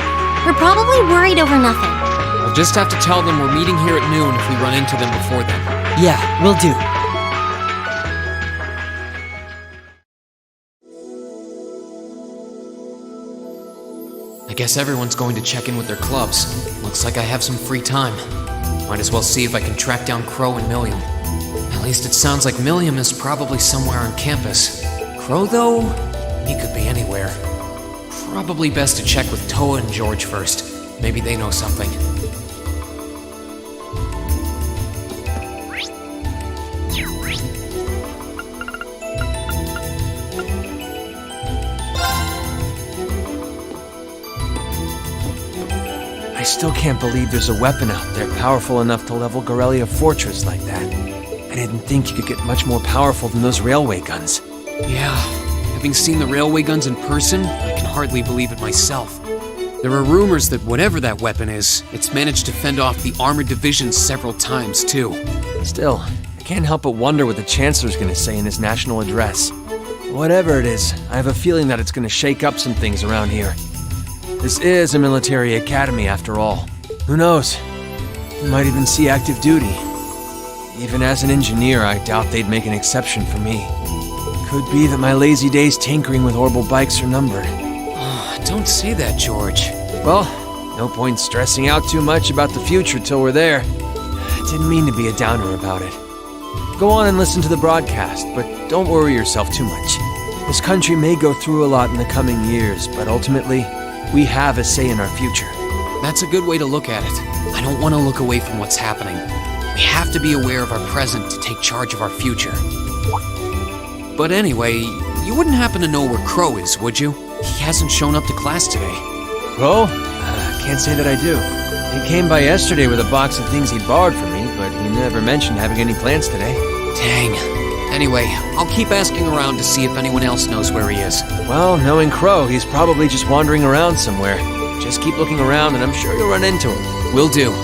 We're probably worried over nothing. I'll just have to tell them we're meeting here at noon if we run into them before then. Yeah, will do. I guess everyone's going to check in with their clubs. Looks like I have some free time. Might as well see if I can track down Crow and Milliam. At least it sounds like Milliam is probably somewhere on campus. Crow, though, he could be anywhere. Probably best to check with Toa and George first. Maybe they know something. I still can't believe there's a weapon out there powerful enough to level Gorelia Fortress like that. I didn't think you could get much more powerful than those railway guns. Yeah, having seen the railway guns in person, I can hardly believe it myself. There are rumors that whatever that weapon is, it's managed to fend off the armored divisions several times, too. Still, I can't help but wonder what the Chancellor's gonna say in his national address. Whatever it is, I have a feeling that it's gonna shake up some things around here. This is a military academy, after all. Who knows? We might even see active duty. Even as an engineer, I doubt they'd make an exception for me. Could be that my lazy days tinkering with orbital bikes are numbered. Oh, don't say that, George. Well, no point stressing out too much about the future till we're there. I didn't mean to be a downer about it. Go on and listen to the broadcast, but don't worry yourself too much. This country may go through a lot in the coming years, but ultimately, we have a say in our future. That's a good way to look at it. I don't want to look away from what's happening. We have to be aware of our present to take charge of our future. But anyway, you wouldn't happen to know where Crow is, would you? He hasn't shown up to class today. Crow? Can't say that I do. He came by yesterday with a box of things he'd borrowed from me, but he never mentioned having any plans today. Dang. Anyway, I'll keep asking around to see if anyone else knows where he is. Well, knowing Crow, he's probably just wandering around somewhere. Just keep looking around and I'm sure you'll run into him. Will do.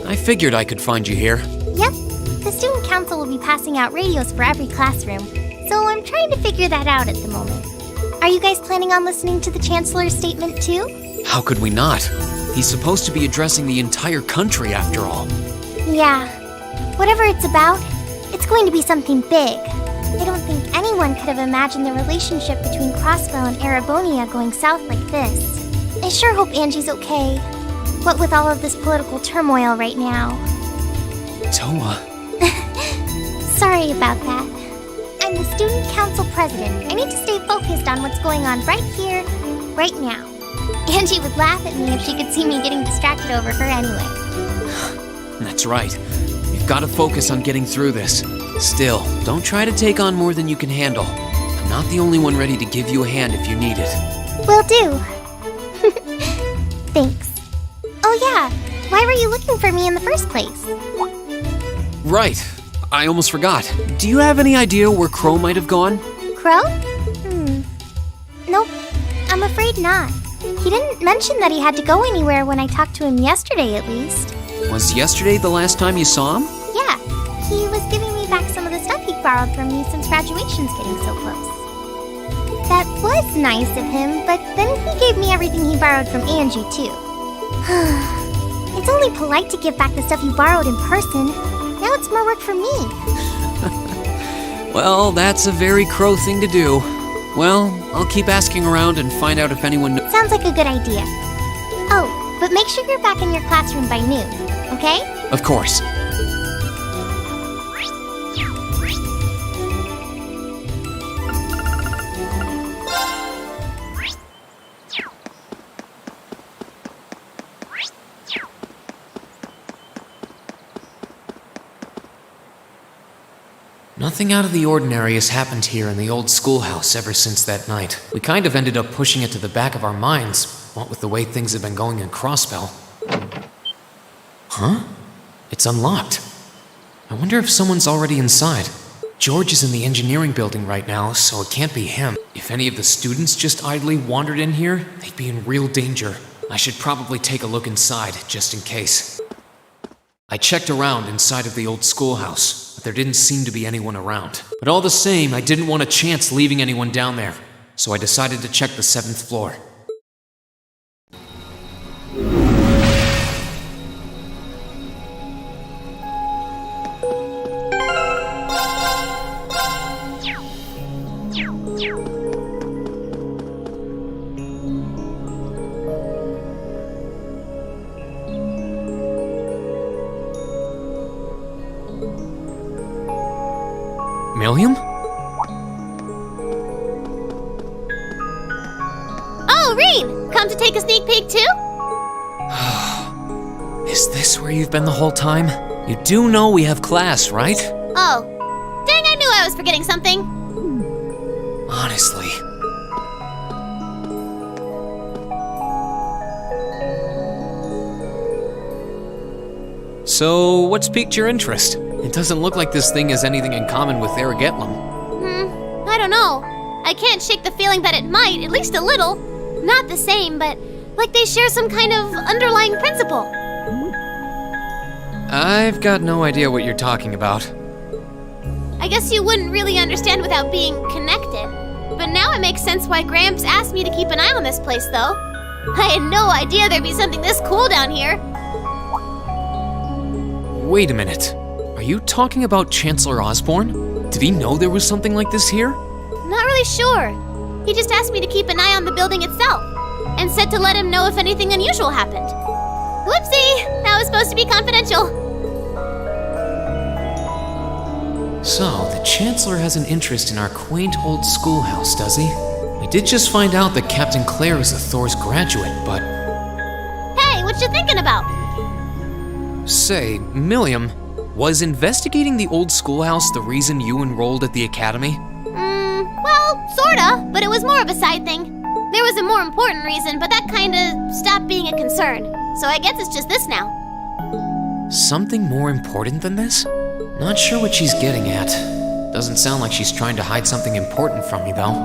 I figured I could find you here. Yep. The student council will be passing out radios for every classroom, so I'm trying to figure that out at the moment. Are you guys planning on listening to the Chancellor's statement too? How could we not? He's supposed to be addressing the entire country after all. Yeah. Whatever it's about, it's going to be something big. I don't think anyone could have imagined the relationship between Crossbell and Arabonia going south like this. I sure hope Angie's okay. What with all of this political turmoil right now. Toa. Sorry about that. I'm the student council president. I need to stay focused on what's going on right here, right now. Angie would laugh at me if she could see me getting distracted over her anyway. That's right. You've got to focus on getting through this. Still, don't try to take on more than you can handle. I'm not the only one ready to give you a hand if you need it. Will do. Thanks. Oh yeah, why were you looking for me in the first place? Right. I almost forgot. Do you have any idea where Crow might have gone? Crow? Nope, I'm afraid not. He didn't mention that he had to go anywhere when I talked to him yesterday, at least. Was yesterday the last time you saw him? Yeah, he was giving me back some of the stuff he borrowed from me since graduation's getting so close. That was nice of him, but then he gave me everything he borrowed from Angie, too. It's only polite to give back the stuff you borrowed in person. Now it's more work for me. Well, that's a very Crow thing to do. Well, I'll keep asking around and find out if anyone knows. Sounds like a good idea. Oh, but make sure you're back in your classroom by noon, okay? Of course. Nothing out of the ordinary has happened here in the old schoolhouse ever since that night. We kind of ended up pushing it to the back of our minds, what with the way things have been going in Crosspell. Huh? It's unlocked. I wonder if someone's already inside. George is in the engineering building right now, so it can't be him. If any of the students just idly wandered in here, they'd be in real danger. I should probably take a look inside, just in case. I checked around inside of the old schoolhouse, but there didn't seem to be anyone around. But all the same, I didn't want a chance leaving anyone down there, so I decided to check the 7th floor. Milliam? Oh, Reen! Come to take a sneak peek too? Is this where you've been the whole time? You do know we have class, right? Oh. Dang, I knew I was forgetting something. Honestly. So, what's piqued your interest? It doesn't look like this thing has anything in common with Aragetlum. I don't know. I can't shake the feeling that it might, at least a little. Not the same, but like they share some kind of underlying principle. I've got no idea what you're talking about. I guess you wouldn't really understand without being connected. But now it makes sense why Gramps asked me to keep an eye on this place, though. I had no idea there'd be something this cool down here. Wait a minute. Are you talking about Chancellor Osborne? Did he know there was something like this here? Not really sure. He just asked me to keep an eye on the building itself, and said to let him know if anything unusual happened. Whoopsie! That was supposed to be confidential. So, the Chancellor has an interest in our quaint old schoolhouse, does he? We did just find out that Captain Claire is a Thor's graduate, but... Hey, what you thinking about? Say, Milliam, was investigating the old schoolhouse the reason you enrolled at the academy? Well, sorta, but it was more of a side thing. There was a more important reason, but that kinda stopped being a concern. So I guess it's just this now. Something more important than this? Not sure what she's getting at. Doesn't sound like she's trying to hide something important from me, though.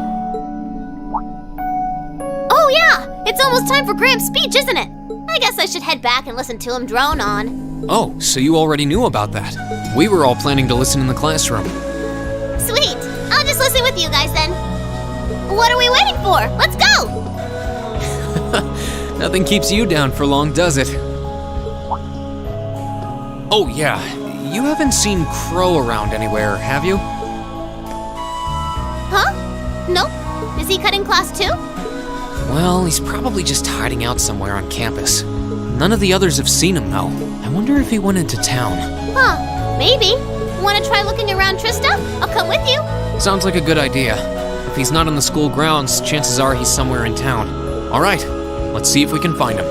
Oh yeah! It's almost time for Gramps' speech, isn't it? I guess I should head back and listen to him drone on. Oh, so you already knew about that. We were all planning to listen in the classroom. Sweet! I'll just listen with you guys then. What are we waiting for? Let's go! Nothing keeps you down for long, does it? Oh yeah, you haven't seen Crow around anywhere, have you? Huh? Nope. Is he cutting class too? Well, he's probably just hiding out somewhere on campus. None of the others have seen him, though. I wonder if he went into town. Huh, maybe. Wanna try looking around, Trista? I'll come with you. Sounds like a good idea. If he's not on the school grounds, chances are he's somewhere in town. All right, let's see if we can find him.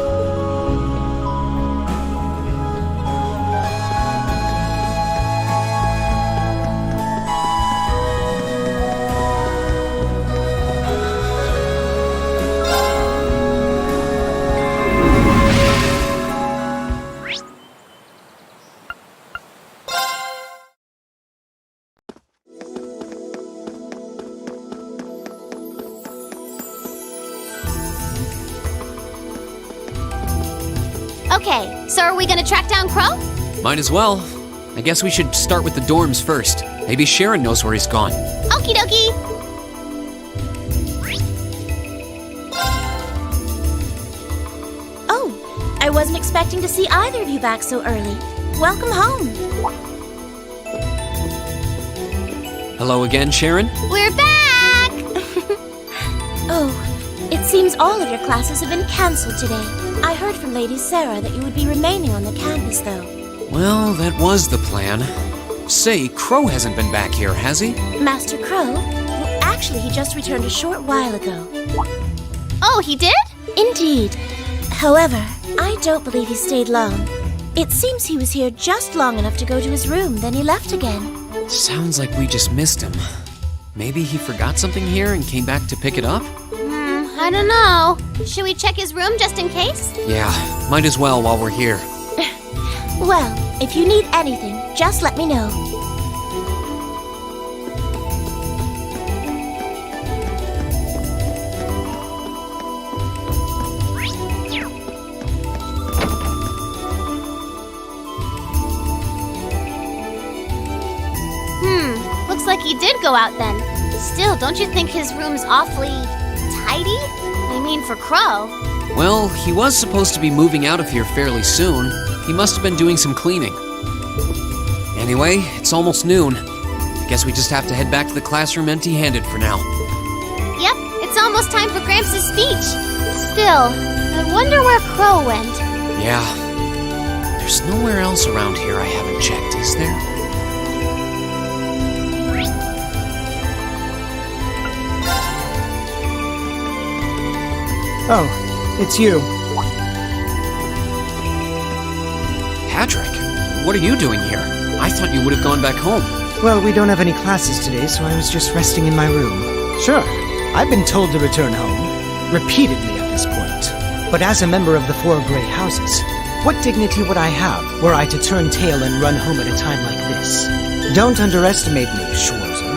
Okay, so are we gonna track down Crow? Might as well. I guess we should start with the dorms first. Maybe Sharon knows where he's gone. Okie dokie. Oh, I wasn't expecting to see either of you back so early. Welcome home. Hello again, Sharon? We're back! Oh, it seems all of your classes have been cancelled today. I heard from Lady Sarah that you would be remaining on the campus, though. Well, that was the plan. Say, Crow hasn't been back here, has he? Master Crow? Well, actually, he just returned a short while ago. Oh, he did? Indeed. However, I don't believe he stayed long. It seems he was here just long enough to go to his room, then he left again. Sounds like we just missed him. Maybe he forgot something here and came back to pick it up? I don't know. Should we check his room just in case? Yeah, might as well while we're here. Well, if you need anything, just let me know. Looks like he did go out then. Still, don't you think his room's awfully tidy? I mean, for Crow. Well, he was supposed to be moving out of here fairly soon. He must have been doing some cleaning. Anyway, it's almost noon. I guess we just have to head back to the classroom empty-handed for now. Yep, it's almost time for Gramps' speech. Still, I wonder where Crow went. Yeah. There's nowhere else around here I haven't checked, is there? Oh, it's you. Patrick, what are you doing here? I thought you would have gone back home. Well, we don't have any classes today, so I was just resting in my room. Sure, I've been told to return home, repeatedly at this point. But as a member of the Four Great Houses, what dignity would I have were I to turn tail and run home at a time like this? Don't underestimate me, Schwarzer.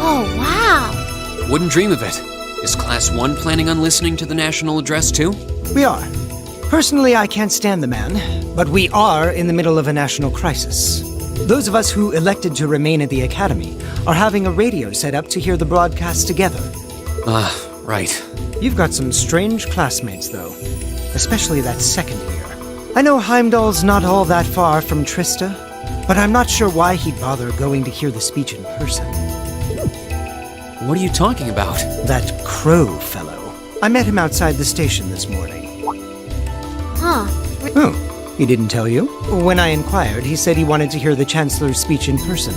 Oh, wow. Wouldn't dream of it. Is Class 1 planning on listening to the national address too? We are. Personally, I can't stand the man, but we are in the middle of a national crisis. Those of us who elected to remain at the Academy are having a radio set up to hear the broadcast together. Right. You've got some strange classmates, though. Especially that second year. I know Heimdall's not all that far from Trista, but I'm not sure why he'd bother going to hear the speech in person. What are you talking about? That Crow fellow. I met him outside the station this morning. Huh. Oh, he didn't tell you? When I inquired, he said he wanted to hear the Chancellor's speech in person.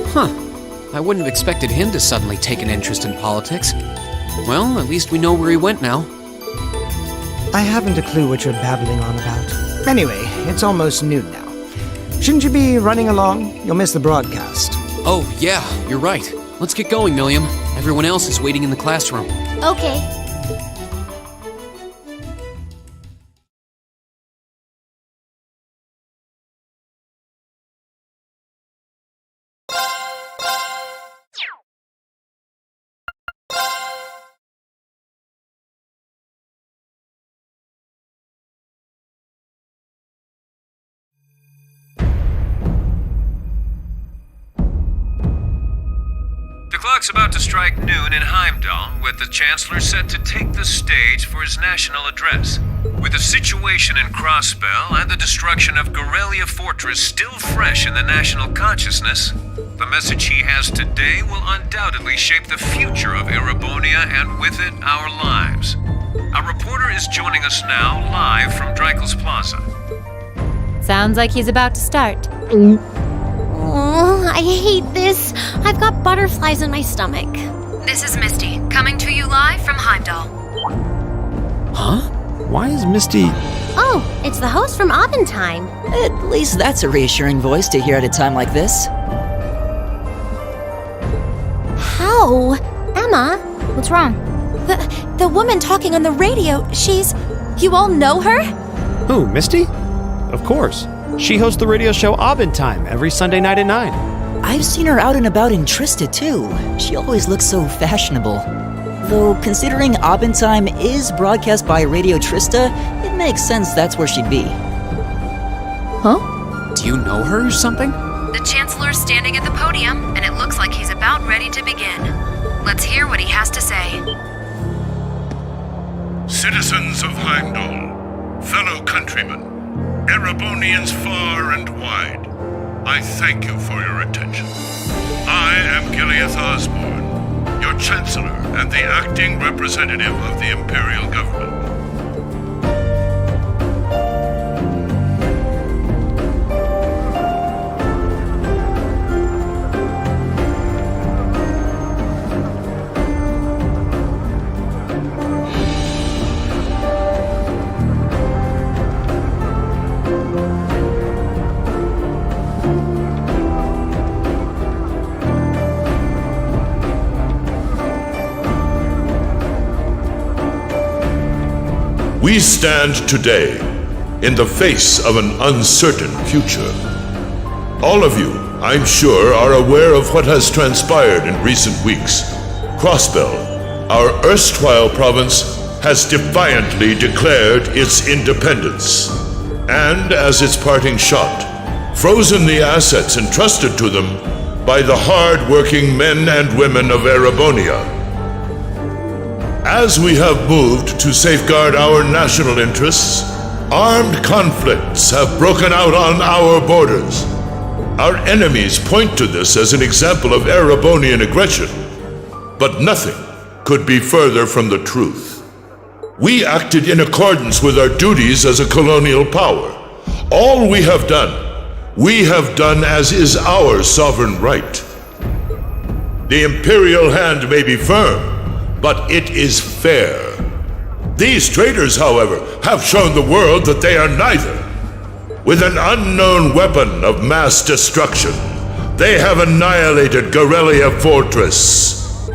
Huh. I wouldn't have expected him to suddenly take an interest in politics. Well, at least we know where he went now. I haven't a clue what you're babbling on about. Anyway, it's almost noon now. Shouldn't you be running along? You'll miss the broadcast. Oh, yeah, you're right. Let's get going, Milliam. Everyone else is waiting in the classroom. Okay. The clock's about to strike noon in Heimdall, with the Chancellor set to take the stage for his national address. With the situation in Crossbell and the destruction of Gorelia Fortress still fresh in the national consciousness, the message he has today will undoubtedly shape the future of Erebonia and with it, our lives. Our reporter is joining us now live from Dreikel's Plaza. Sounds like he's about to start. Oh, I hate this. I've got butterflies in my stomach. This is Misty, coming to you live from Heimdall. Huh? Why is Misty... Oh, it's the host from Abendheim. At least that's a reassuring voice to hear at a time like this. How? Emma, what's wrong? The woman talking on the radio, she's... You all know her? Who, Misty? Of course. She hosts the radio show Abendheim every Sunday night at 9. I've seen her out and about in Trista, too. She always looks so fashionable. Though, considering Abendheim is broadcast by Radio Trista, it makes sense that's where she'd be. Huh? Do you know her or something? The Chancellor's standing at the podium, and it looks like he's about ready to begin. Let's hear what he has to say. Citizens of Heimdall, fellow countrymen, Erebonians far and wide, I thank you for your attention. I am Gileath Osborne, your Chancellor and the acting representative of the Imperial Government. We stand today in the face of an uncertain future. All of you, I'm sure, are aware of what has transpired in recent weeks. Crossbell, our erstwhile province, has defiantly declared its independence, and as its parting shot, frozen the assets entrusted to them by the hard-working men and women of Erebonia. As we have moved to safeguard our national interests, armed conflicts have broken out on our borders. Our enemies point to this as an example of Erebonian aggression, but nothing could be further from the truth. We acted in accordance with our duties as a colonial power. All we have done as is our sovereign right. The imperial hand may be firm, but it is fair. These traitors, however, have shown the world that they are neither. With an unknown weapon of mass destruction, they have annihilated Gorelia Fortress,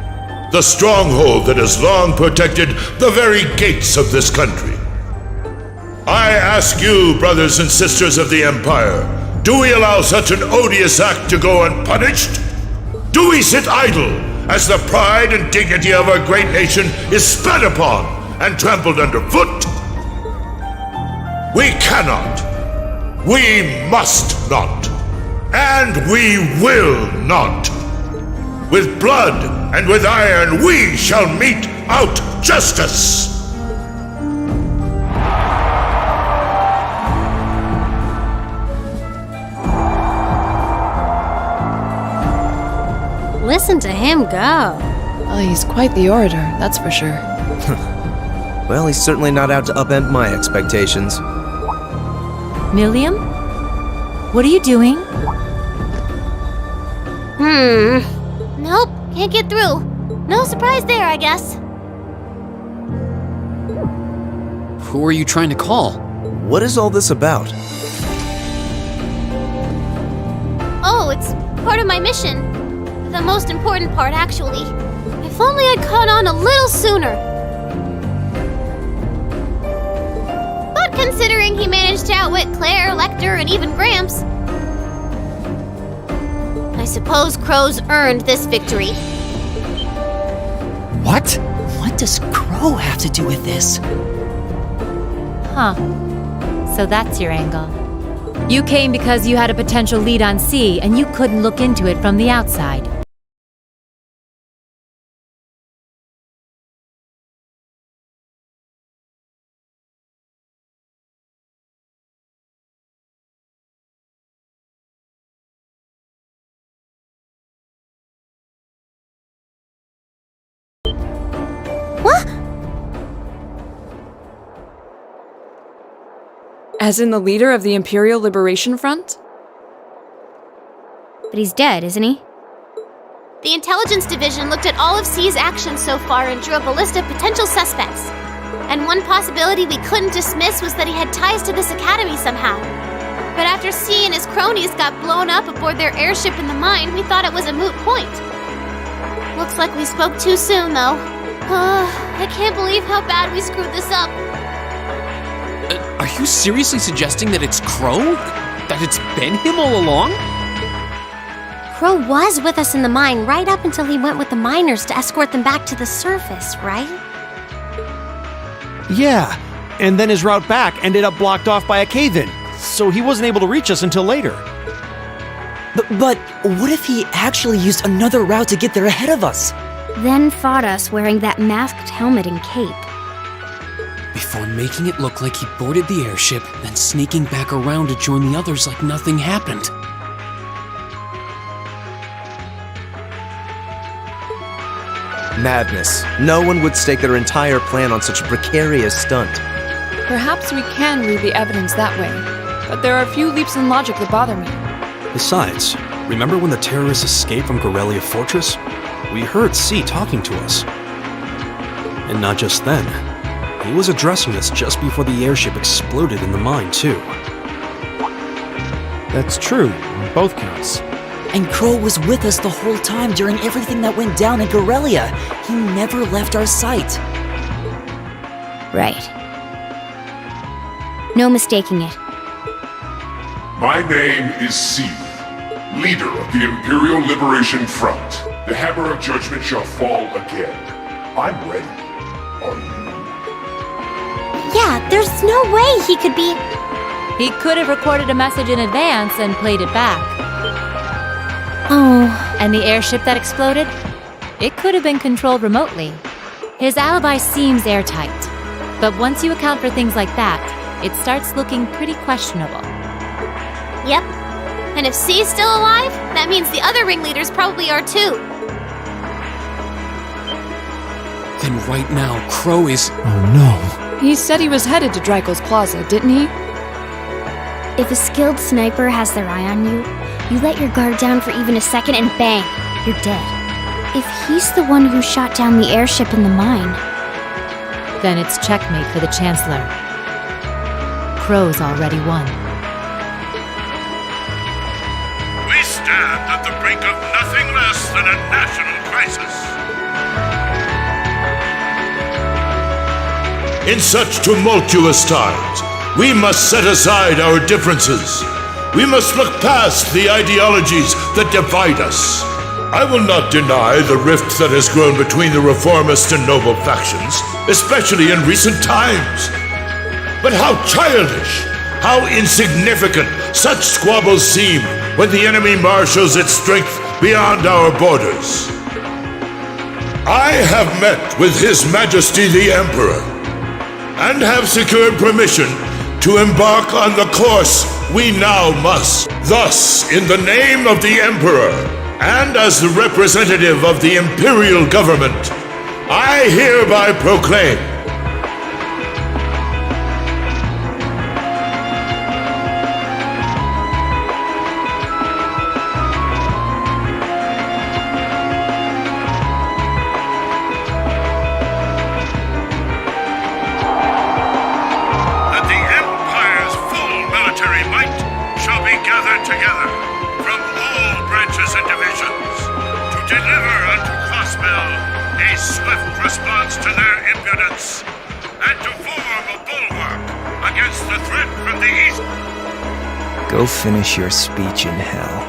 the stronghold that has long protected the very gates of this country. I ask you, brothers and sisters of the Empire, do we allow such an odious act to go unpunished? Do we sit idle as the pride and dignity of our great nation is spat upon and trampled underfoot? We cannot, we must not, and we will not. With blood and with iron we shall mete out justice! Listen to him go. Oh, he's quite the orator, that's for sure. Well, he's certainly not out to upend my expectations. Milliam? What are you doing? Nope, can't get through. No surprise there, I guess. Who are you trying to call? What is all this about? Oh, it's part of my mission. The most important part, actually. If only I'd caught on a little sooner. But considering he managed to outwit Claire, Lecter, and even Gramps, I suppose Crow's earned this victory. What? What does Crow have to do with this? Huh. So that's your angle. You came because you had a potential lead on C, and you couldn't look into it from the outside. As in the leader of the Imperial Liberation Front? But he's dead, isn't he? The Intelligence Division looked at all of C's actions so far and drew up a list of potential suspects. And one possibility we couldn't dismiss was that he had ties to this academy somehow. But after C and his cronies got blown up aboard their airship in the mine, we thought it was a moot point. Looks like we spoke too soon, though. I can't believe how bad we screwed this up. Are you seriously suggesting that it's Crow? That it's been him all along? Crow was with us in the mine right up until he went with the miners to escort them back to the surface, right? Yeah, and then his route back ended up blocked off by a cave-in, so he wasn't able to reach us until later. But what if he actually used another route to get there ahead of us? Then fought us wearing that masked helmet and cape. Before making it look like he boarded the airship, then sneaking back around to join the others like nothing happened. Madness. No one would stake their entire plan on such a precarious stunt. Perhaps we can read the evidence that way, but there are a few leaps in logic that bother me. Besides, remember when the terrorists escaped from Gorelia Fortress? We heard C talking to us. And not just then. He was addressing us just before the airship exploded in the mine, too. That's true, on both counts. And Crow was with us the whole time during everything that went down in Gorelia. He never left our sight. Right. No mistaking it. My name is Seed, leader of the Imperial Liberation Front. The hammer of judgment shall fall again. I'm ready. Are you? Yeah, there's no way he could be... He could have recorded a message in advance and played it back. Oh. And the airship that exploded? It could have been controlled remotely. His alibi seems airtight. But once you account for things like that, it starts looking pretty questionable. Yep. And if C's still alive, that means the other ringleaders probably are too. Then right now, Crow is... Oh no. He said he was headed to Drykel's Plaza, didn't he? If a skilled sniper has their eye on you, you let your guard down for even a second and bang, you're dead. If he's the one who shot down the airship in the mine... Then it's checkmate for the Chancellor. Crow's already won. We stand at the brink of nothing less than a national crisis. In such tumultuous times, we must set aside our differences. We must look past the ideologies that divide us. I will not deny the rift that has grown between the reformist and noble factions, especially in recent times. But how childish, how insignificant such squabbles seem when the enemy marshals its strength beyond our borders. I have met with His Majesty the Emperor, and have secured permission to embark on the course we now must. Thus, in the name of the Emperor, and as the representative of the Imperial Government, I hereby proclaim that the Empire's full military might shall be gathered together from all branches and divisions to deliver unto Crossbell a swift response to their impudence and to form a bulwark against the threat from the east. Go finish your speech in hell.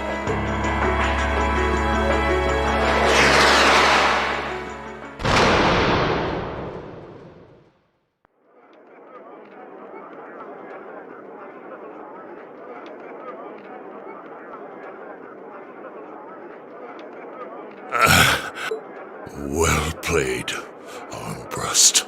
Well played, Armbrust.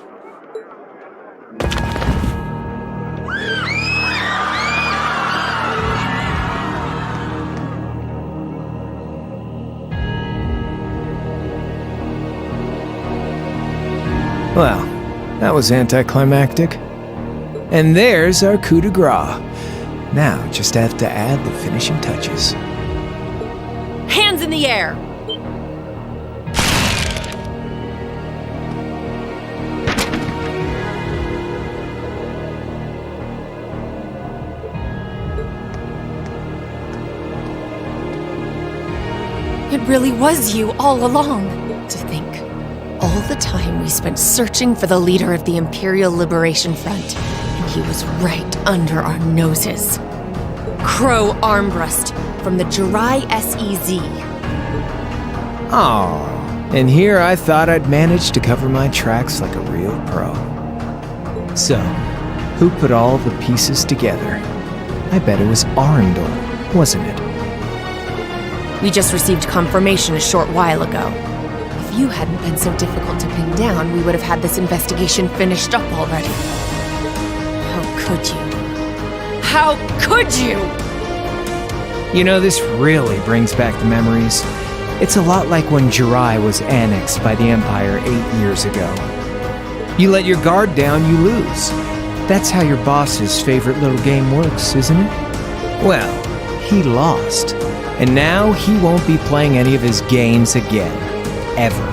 Well, that was anticlimactic. And there's our coup de grace. Now, just have to add the finishing touches. Hands in the air! It really was you all along. To think, all the time we spent searching for the leader of the Imperial Liberation Front, and he was right under our noses. Crow Armbrust from the Jirai SEZ. Aw, and here I thought I'd managed to cover my tracks like a real pro. So, who put all the pieces together? I bet it was Arundel, wasn't it? We just received confirmation a short while ago. If you hadn't been so difficult to pin down, we would have had this investigation finished up already. How could you? How could you? You know, this really brings back the memories. It's a lot like when Jirai was annexed by the Empire 8 years ago. You let your guard down, you lose. That's how your boss's favorite little game works, isn't it? Well, he lost. And now he won't be playing any of his games again. Ever.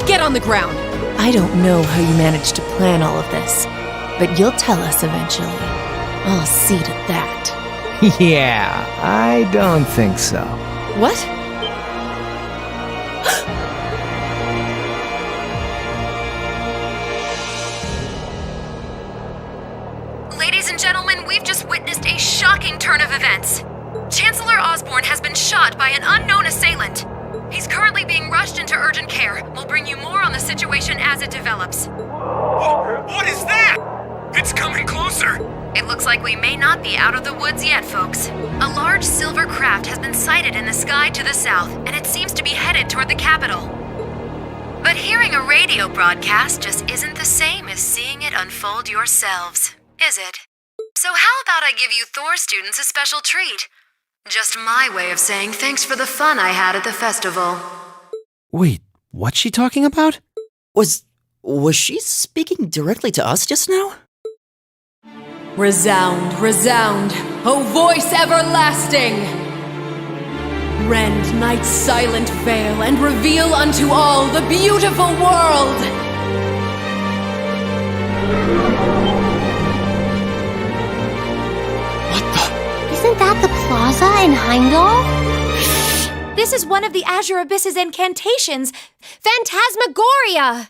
Get on the ground! I don't know how you managed to plan all of this, but you'll tell us eventually. I'll see to that. Yeah, I don't think so. What? we've just witnessed a shocking turn of events. Chancellor Osborne has been shot by an unknown assailant. He's currently being rushed into urgent care. We'll bring you more on the situation as it develops. What is that? It's coming closer. It looks like we may not be out of the woods yet, folks. A large silver craft has been sighted in the sky to the south, and it seems to be headed toward the capital. But hearing a radio broadcast just isn't the same as seeing it unfold yourselves, is it? So how about I give you Thor students a special treat? Just my way of saying thanks for the fun I had at the festival. Wait, what's she talking about? Was she speaking directly to us just now? Resound, resound, O voice everlasting! Rend night's silent veil and reveal unto all the beautiful world! Isn't that the plaza in Heimdall? This is one of the Azure Abyss's incantations! Phantasmagoria!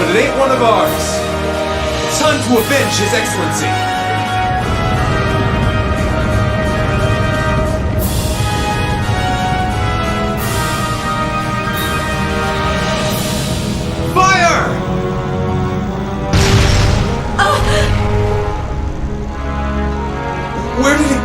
but it ain't one of ours. It's time to avenge His Excellency. Where did it...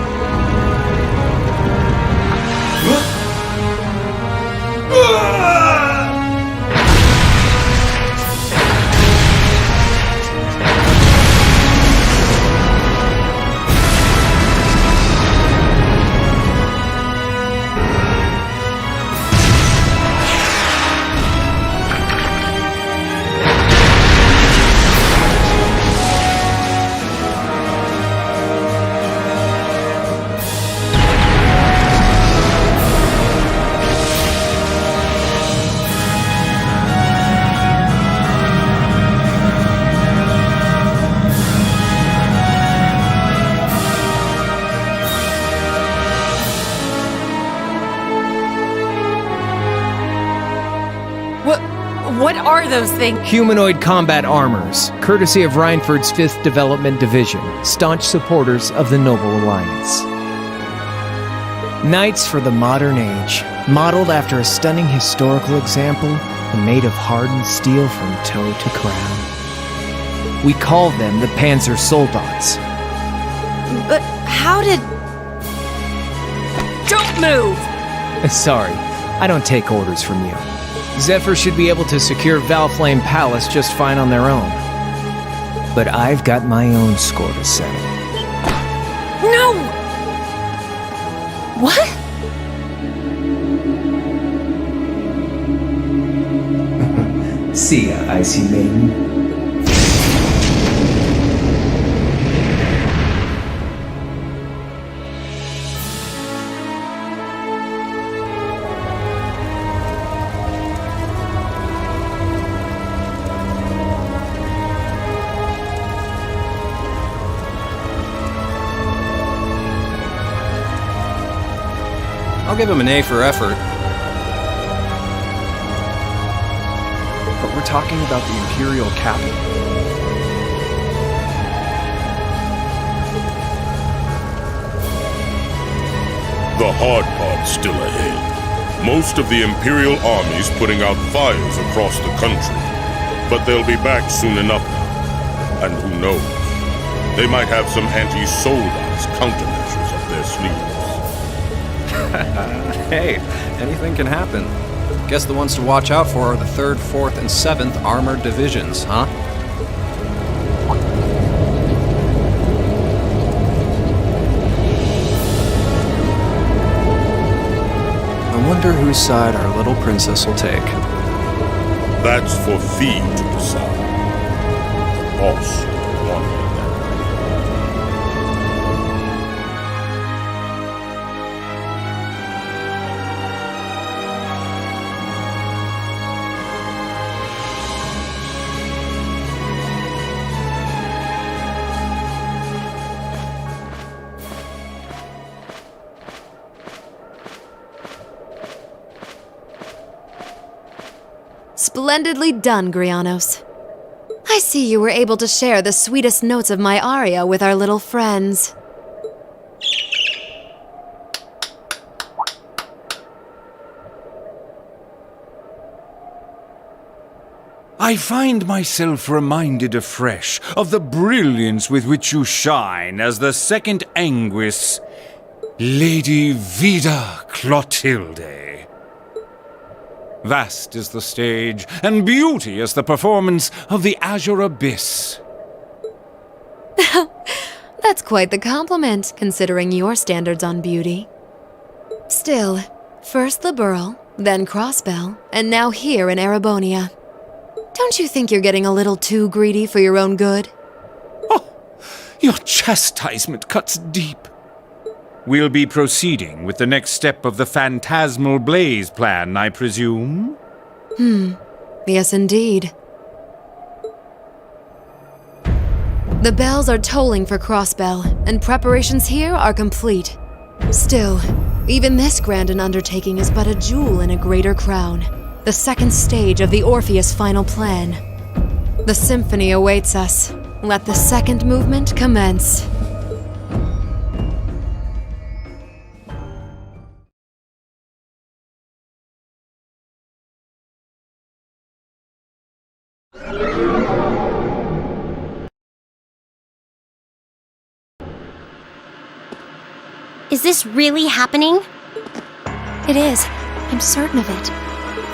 What are those things? Humanoid combat armors, courtesy of Reinford's 5th Development Division, staunch supporters of the Noble Alliance. Knights for the modern age, modeled after a stunning historical example and made of hardened steel from toe to crown. We call them the Panzer Soldats. But how did... Don't move! Sorry, I don't take orders from you. Zephyr should be able to secure Valflame Palace just fine on their own. But I've got my own score to settle. No! What? See ya, Icy Maiden. I'll give him an A for effort. But we're talking about the Imperial capital. The hard part's still ahead. Most of the Imperial army's putting out fires across the country. But they'll be back soon enough now. And who knows? They might have some anti-Soldats countermeasures up their sleeves. Hey, anything can happen. Guess the ones to watch out for are the 3rd, 4th, and 7th Armored Divisions, huh? I wonder whose side our little princess will take. That's for Fee to decide. The boss wanted it that way. Splendidly done, Grianos. I see you were able to share the sweetest notes of my aria with our little friends. I find myself reminded afresh of the brilliance with which you shine as the second Anguis, Lady Vida Clotilde. Vast is the stage, and beauteous the performance of the Azure Abyss. That's quite the compliment, considering your standards on beauty. Still, first Liberl, then Crossbell, and now here in Erebonia. Don't you think you're getting a little too greedy for your own good? Your chastisement cuts deep. We'll be proceeding with the next step of the Phantasmal Blaze plan, I presume? Yes, indeed. The bells are tolling for Crossbell, and preparations here are complete. Still, even this grand an undertaking is but a jewel in a greater crown. The second stage of the Orpheus final plan. The symphony awaits us. Let the second movement commence. Is this really happening? It is. I'm certain of it.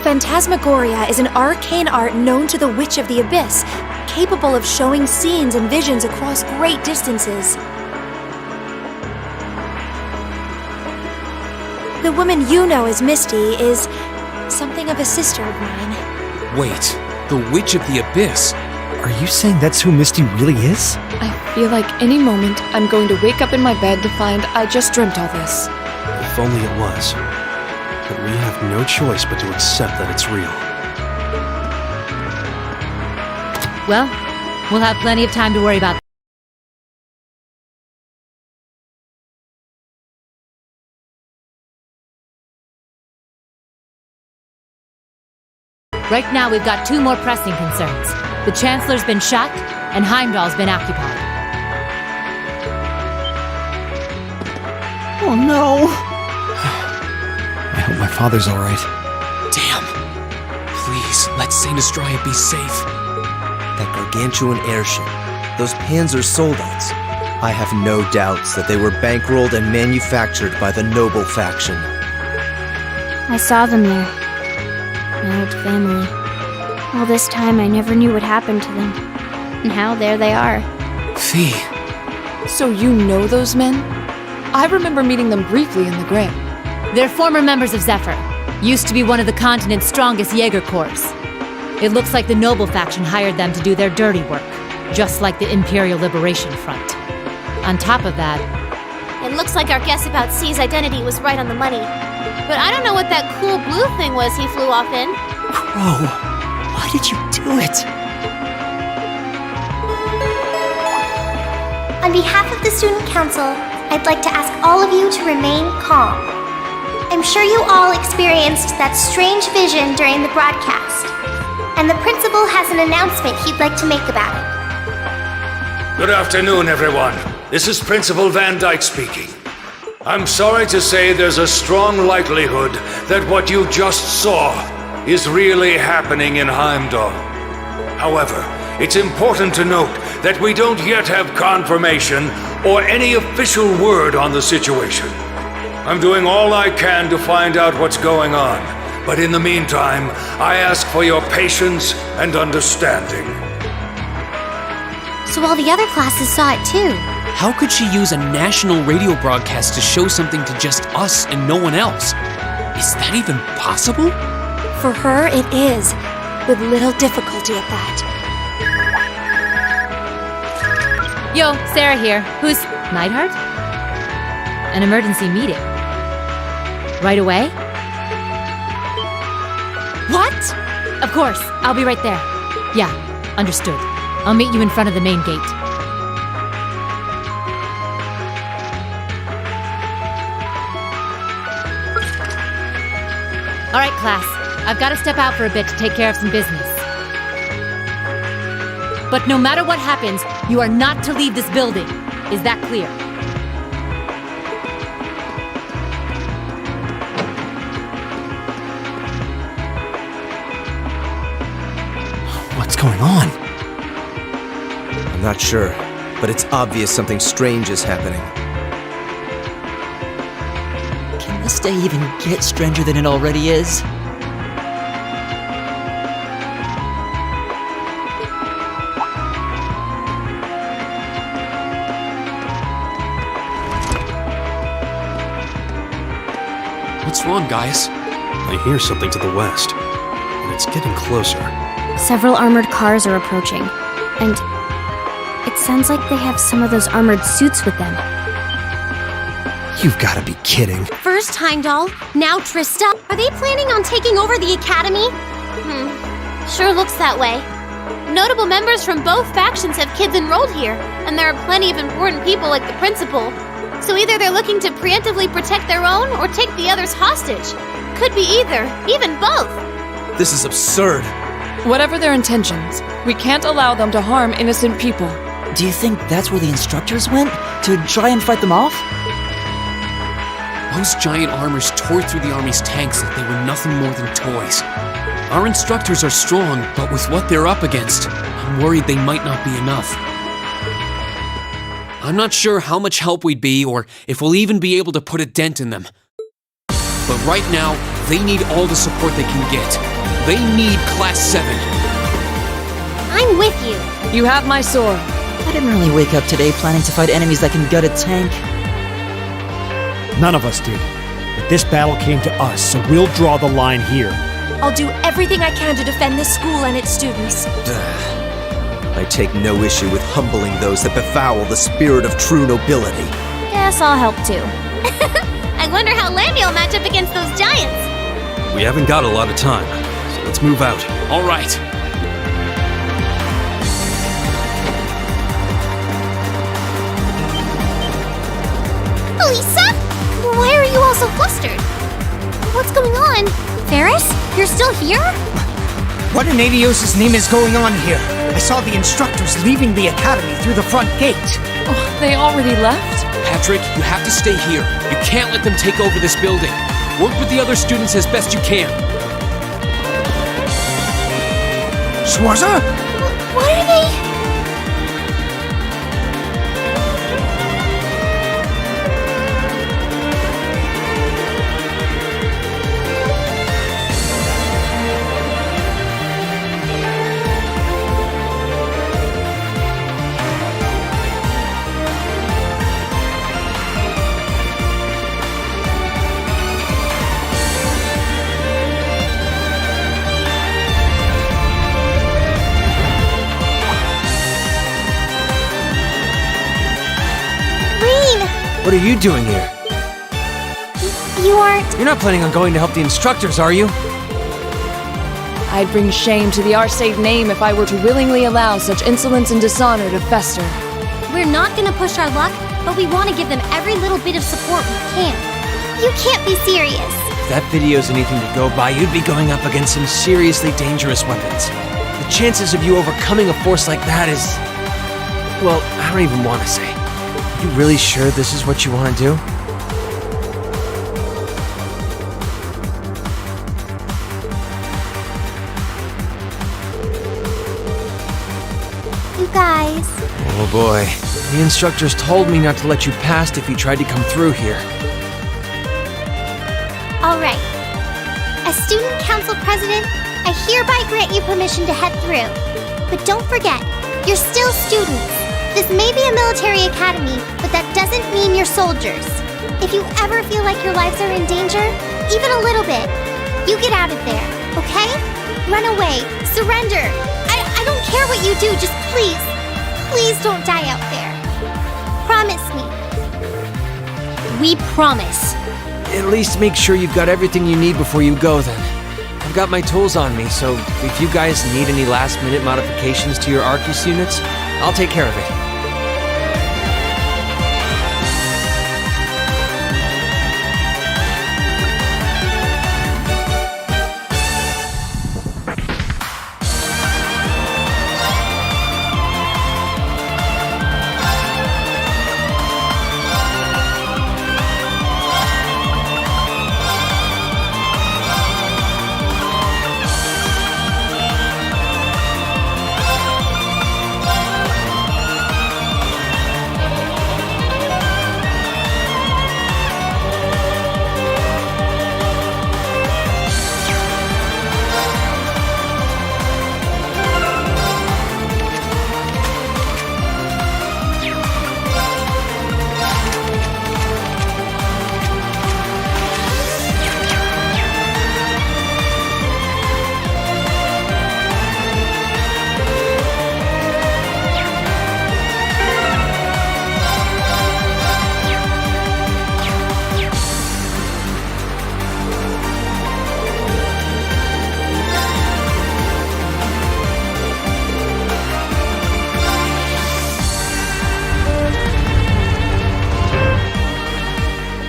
Phantasmagoria is an arcane art known to the Witch of the Abyss, capable of showing scenes and visions across great distances. The woman you know as Misty is something of a sister of mine. Wait, the Witch of the Abyss? Are you saying that's who Misty really is? I feel like any moment I'm going to wake up in my bed to find I just dreamt all this. If only it was. But we have no choice but to accept that it's real. Well, we'll have plenty of time to worry about. Right now, we've got 2 more pressing concerns. The Chancellor's been shot, and Heimdall's been occupied. Oh no! I hope my father's alright. Damn. Please, let Saint Astraea be safe. That gargantuan airship, those Panzer soldats. I have no doubts that they were bankrolled and manufactured by the noble faction. I saw them there. My old family. All this time I never knew what happened to them. Now there they are. Fee. So you know those men? I remember meeting them briefly in the Grim. They're former members of Zephyr. Used to be one of the continent's strongest Jaeger Corps. It looks like the Noble faction hired them to do their dirty work, just like the Imperial Liberation Front. On top of that... It looks like our guess about C's identity was right on the money. But I don't know what that cool blue thing was he flew off in. Crow, why did you do it? On behalf of the Student Council, I'd like to ask all of you to remain calm. I'm sure you all experienced that strange vision during the broadcast, and the principal has an announcement he'd like to make about it. Good afternoon, everyone. This is Principal Van Dyke speaking. I'm sorry to say there's a strong likelihood that what you just saw is really happening in Heimdall. However, it's important to note that we don't yet have confirmation or any official word on the situation. I'm doing all I can to find out what's going on, but in the meantime, I ask for your patience and understanding. So all the other classes saw it too. How could she use a national radio broadcast to show something to just us and no one else? Is that even possible? For her, it is, with little difficulty at that. Yo, Sarah here. Who's... Neidhart? An emergency meeting. Right away? What? Of course, I'll be right there. Yeah, understood. I'll meet you in front of the main gate. All right, class. I've got to step out for a bit to take care of some business. But no matter what happens, you are not to leave this building. Is that clear? What's going on? I'm not sure, but it's obvious something strange is happening. Can this day even get stranger than it already is? What's wrong, guys? I hear something to the west, and it's getting closer. Several armored cars are approaching, and it sounds like they have some of those armored suits with them. You've got to be kidding. First Heimdall, now Trista. Are they planning on taking over the academy? Sure looks that way. Notable members from both factions have kids enrolled here, and there are plenty of important people like the principal. So either they're looking to preemptively protect their own or take the others hostage. Could be either, even both. This is absurd. Whatever their intentions, we can't allow them to harm innocent people. Do you think that's where the instructors went? To try and fight them off? Those giant armors tore through the army's tanks like they were nothing more than toys. Our instructors are strong, but with what they're up against, I'm worried they might not be enough. I'm not sure how much help we'd be or if we'll even be able to put a dent in them. But right now, they need all the support they can get. They need Class 7. I'm with you. You have my sword. I didn't really wake up today planning to fight enemies that can gut a tank. None of us did. But this battle came to us, so we'll draw the line here. I'll do everything I can to defend this school and its students. I take no issue with humbling those that befoul the spirit of true nobility. Guess I'll help too. I wonder how Landy will match up against those giants. We haven't got a lot of time, so let's move out. All right. Lisa? Why are you all so flustered? What's going on? Ferris? You're still here? What in Adios' name is going on here? I saw the instructors leaving the academy through the front gate. Oh, they already left? Patrick, you have to stay here. You can't let them take over this building. Work with the other students as best you can. Schwarzer? What are they? What are you doing here? You aren't... You're not planning on going to help the instructors, are you? I'd bring shame to the Arcade name if I were to willingly allow such insolence and dishonor to fester. We're not gonna push our luck, but we want to give them every little bit of support we can. You can't be serious. If that video's anything to go by, you'd be going up against some seriously dangerous weapons. The chances of you overcoming a force like that is... well, I don't even want to say. You really sure this is what you want to do? You guys... Oh boy. The instructors told me not to let you past if you tried to come through here. Alright. As student council president, I hereby grant you permission to head through. But don't forget, you're still students. This may be a military academy, but that doesn't mean you're soldiers. If you ever feel like your lives are in danger, even a little bit, you get out of there, okay? Run away, surrender. I don't care what you do, just please don't die out there. Promise me. We promise. At least make sure you've got everything you need before you go then. I've got my tools on me, so if you guys need any last-minute modifications to your Arcus units, I'll take care of it.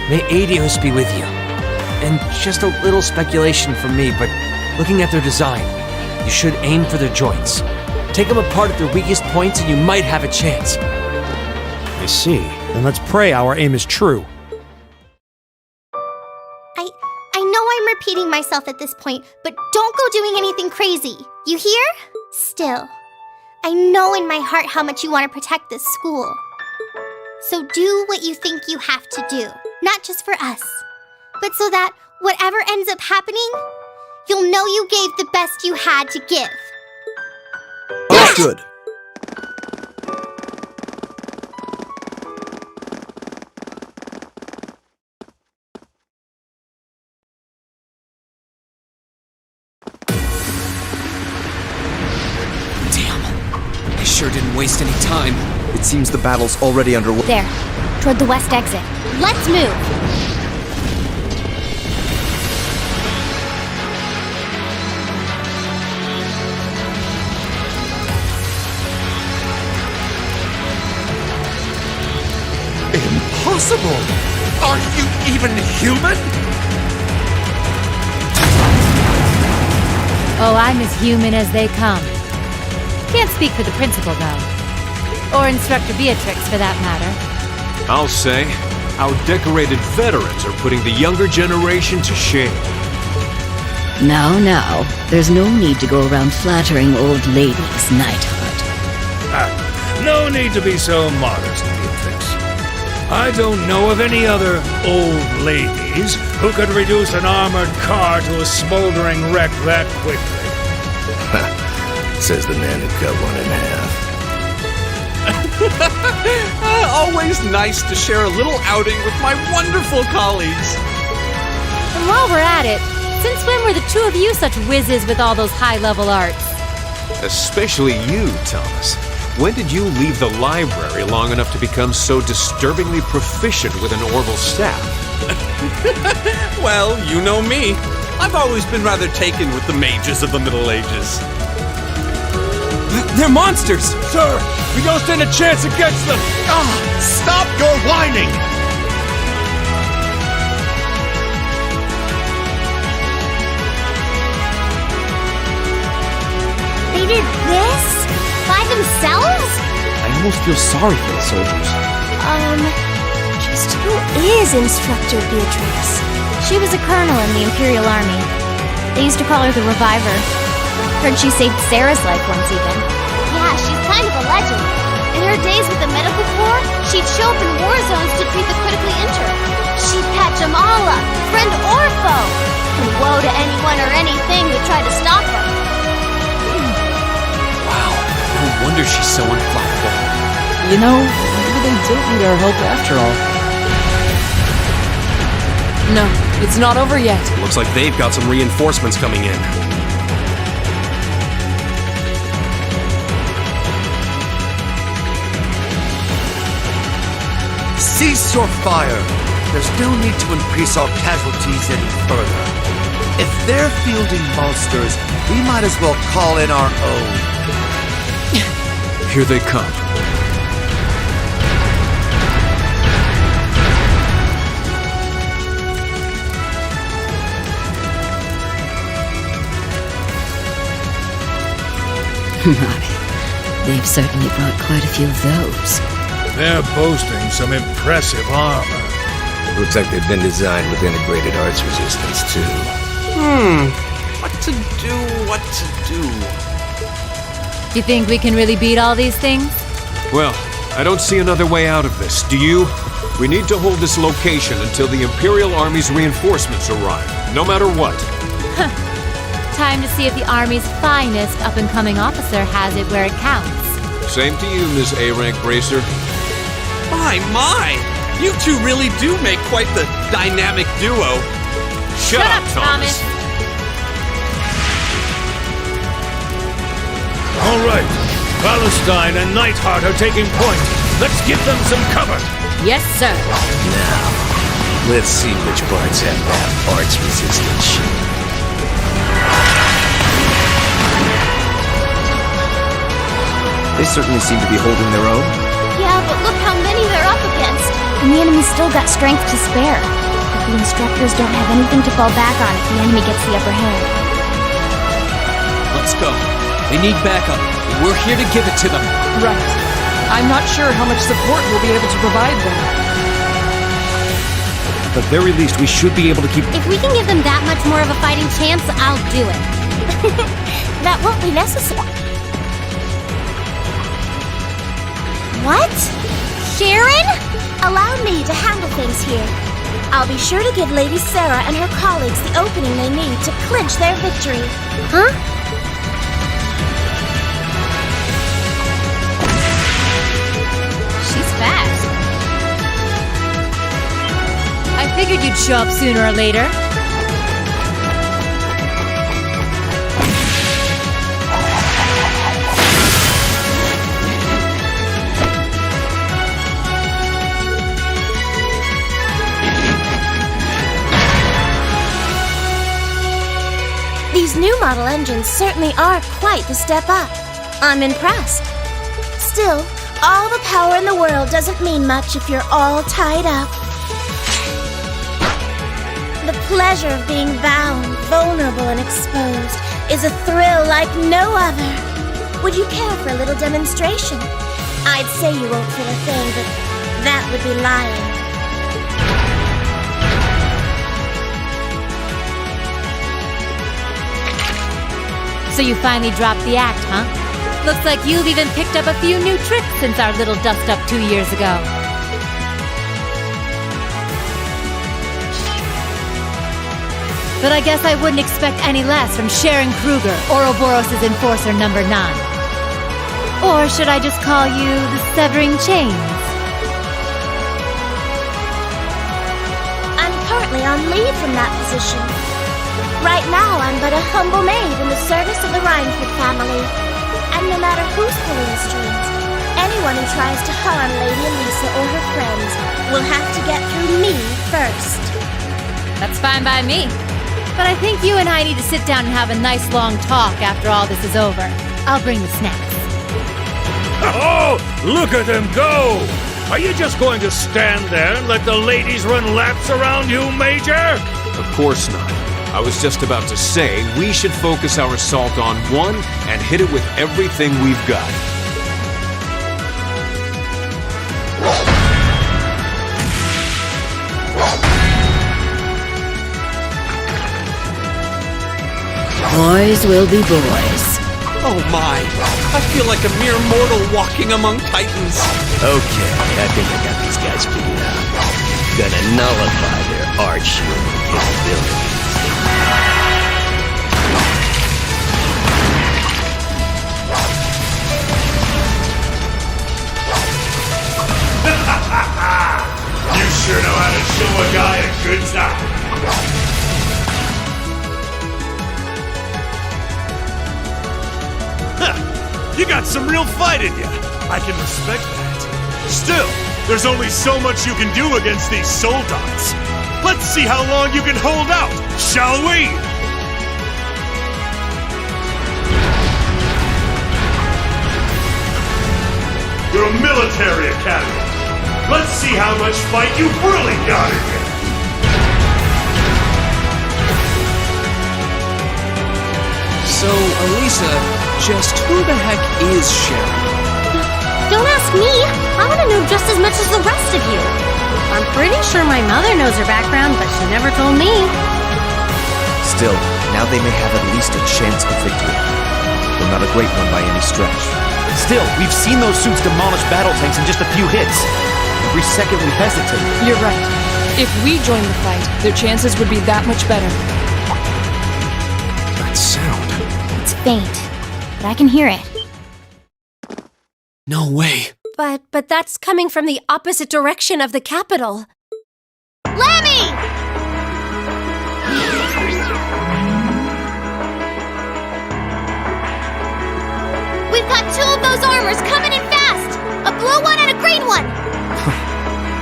May Adios be with you. And just a little speculation from me, but looking at their design, you should aim for their joints. Take them apart at their weakest points and you might have a chance. I see. Then let's pray our aim is true. I know I'm repeating myself at this point, but don't go doing anything crazy. You hear? Still, I know in my heart how much you want to protect this school. So do what you think you have to do. Not just for us, but so that whatever ends up happening, you'll know you gave the best you had to give. Understood. Damn. I sure didn't waste any time. It seems the battle's already underway. There, toward the west exit. Let's move! Impossible! Are you even human? Oh, I'm as human as they come. Can't speak for the principal, though. Or Instructor Beatrix, for that matter. I'll say, our decorated veterans are putting the younger generation to shame. Now, there's no need to go around flattering old ladies, Nightheart. No need to be so modest, Beatrix. I don't know of any other old ladies who could reduce an armored car to a smoldering wreck that quickly. Says the man who cut one in half. Always nice to share a little outing with my wonderful colleagues. And while we're at it, since when were the two of you such whizzes with all those high-level arts? Especially you, Thomas. When did you leave the library long enough to become so disturbingly proficient with an orbital staff? Well, you know me. I've always been rather taken with the mages of the Middle Ages. They're monsters! Sir, we don't stand a chance against them! Stop your whining! They did this? By themselves? I almost feel sorry for the soldiers. Just who is Instructor Beatrix? She was a colonel in the Imperial Army. They used to call her the Reviver. Heard she saved Sarah's life once even. Yeah, she's kind of a legend. In her days with the medical corps, she'd show up in war zones to treat the critically injured. She'd patch them all up, friend or foe. And woe to anyone or anything who tried to stop her. No wonder she's so unflappable. You know, maybe they don't need our help after all. No, it's not over yet. Looks like they've got some reinforcements coming in. Cease your fire! There's no need to increase our casualties any further. If they're fielding monsters, we might as well call in our own. Here they come. My, they've certainly brought quite a few of those. They're boasting some impressive armor. Looks like they've been designed with integrated arts resistance, too. What to do? Do you think we can really beat all these things? Well, I don't see another way out of this, do you? We need to hold this location until the Imperial Army's reinforcements arrive, no matter what. Time to see if the Army's finest up-and-coming officer has it where it counts. Same to you, Ms. A-Rank Bracer. My! You two really do make quite the dynamic duo. Shut up, Thomas. All right, Palestine and Nightheart are taking point. Let's give them some cover. Yes, sir. Now, let's see which parts have that arts resistance shit. They certainly seem to be holding their own. Yeah, but look how many they're up against. And the enemy's still got strength to spare. But the instructors don't have anything to fall back on if the enemy gets the upper hand. Let's go. They need backup. We're here to give it to them. Right. I'm not sure how much support we'll be able to provide them. At the very least, we should be able to keep... If we can give them that much more of a fighting chance, I'll do it. That won't be necessary. What? Sharon? Allow me to handle things here. I'll be sure to give Lady Sarah and her colleagues the opening they need to clinch their victory. Huh? She's fast. I figured you'd show up sooner or later. These new model engines certainly are quite the step up. I'm impressed. Still, all the power in the world doesn't mean much if you're all tied up. The pleasure of being bound, vulnerable, and exposed, is a thrill like no other. Would you care for a little demonstration? I'd say you won't feel a thing, but that would be lying. So you finally dropped the act, huh? Looks like you've even picked up a few new tricks since our little dust-up 2 years ago. But I guess I wouldn't expect any less from Sharon Kruger, Ouroboros' Enforcer number 9. Or should I just call you the Severing Chains? I'm currently on leave from that position. Right now, I'm but a humble maid in the service of the Rhineford family. And no matter who's pulling the strings, anyone who tries to harm Lady Elisa or her friends will have to get through me first. That's fine by me. But I think you and I need to sit down and have a nice long talk after all this is over. I'll bring the snacks. Oh, look at them go! Are you just going to stand there and let the ladies run laps around you, Major? Of course not. I was just about to say, we should focus our assault on one and hit it with everything we've got. Boys will be boys. Oh my, I feel like a mere mortal walking among titans. Okay, I think I got these guys figured out. Gonna nullify their arch-human capabilities. You sure know how to show a guy a good time. You got some real fight in you. I can respect that. Still, there's only so much you can do against these soldats. Let's see how long you can hold out, shall we? You're a military academy. Let's see how much fight you've really got in you. So, Elisa, just who the heck is Sharon? Don't ask me. I want to know just as much as the rest of you. I'm pretty sure my mother knows her background, but she never told me. Still, now they may have at least a chance of victory. Though not a great one by any stretch. Still, we've seen those suits demolish battle tanks in just a few hits. Every second we hesitate. You're right. If we join the fight, their chances would be that much better. That sound. It's faint, but I can hear it. No way. But that's coming from the opposite direction of the capital. Lammy! We've got two of those armors coming in fast! A blue one and a green one!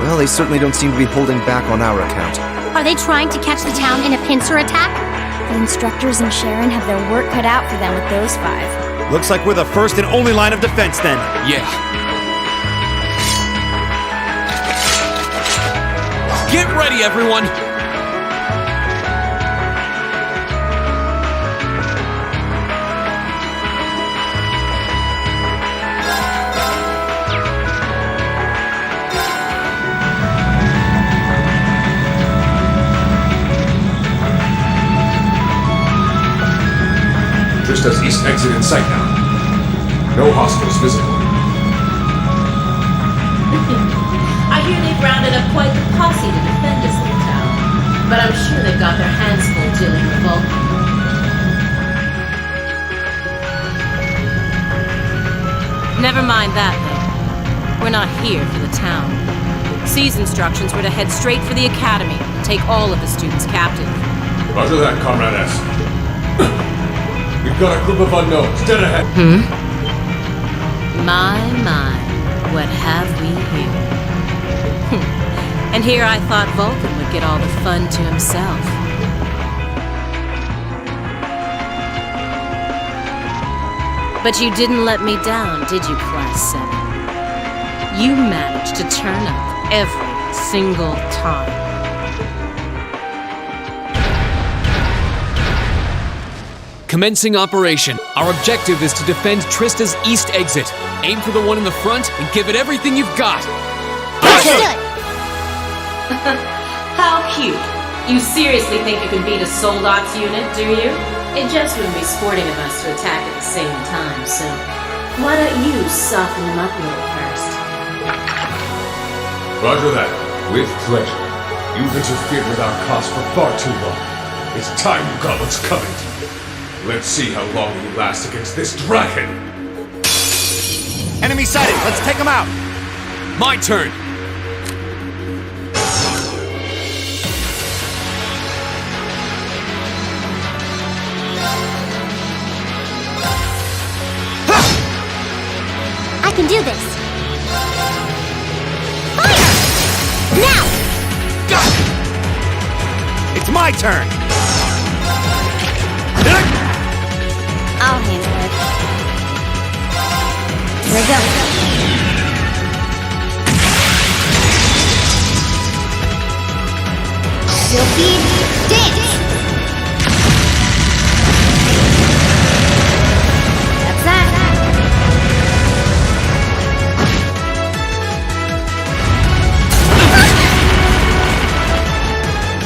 Well, they certainly don't seem to be holding back on our account. Are they trying to catch the town in a pincer attack? The instructors and Sharon have their work cut out for them with those 5. Looks like we're the first and only line of defense then. Yeah. Get ready, everyone! Just as east exit in sight now. No hostiles visible. I hear they've rounded up quite the posse to defend this little town. But I'm sure they've got their hands full dealing with Vulcan. Never mind that, though. We're not here for the town. C's instructions were to head straight for the academy and take all of the students captive. Roger that, Comrade S. We've got a group of unknowns dead ahead. My, what have we here? And here I thought Vulcan would get all the fun to himself. But you didn't let me down, did you, Class 7? You managed to turn up every single time. Commencing operation. Our objective is to defend Trista's east exit. Aim for the one in the front and give it everything you've got. Understood. How cute. You seriously think you can beat a Soldot's unit, do you? It just wouldn't be sporting of us to attack at the same time, so why don't you soften them up a little first? Roger that. With pleasure. You've interfered with our cause for far too long. It's time you got what's coming to you. Let's see how long you last against this dragon. Enemy sighted. Let's take him out. My turn. I can do this. Fire! Now! It's my turn. I'll handle it. Here we go. Silky dance! That's that.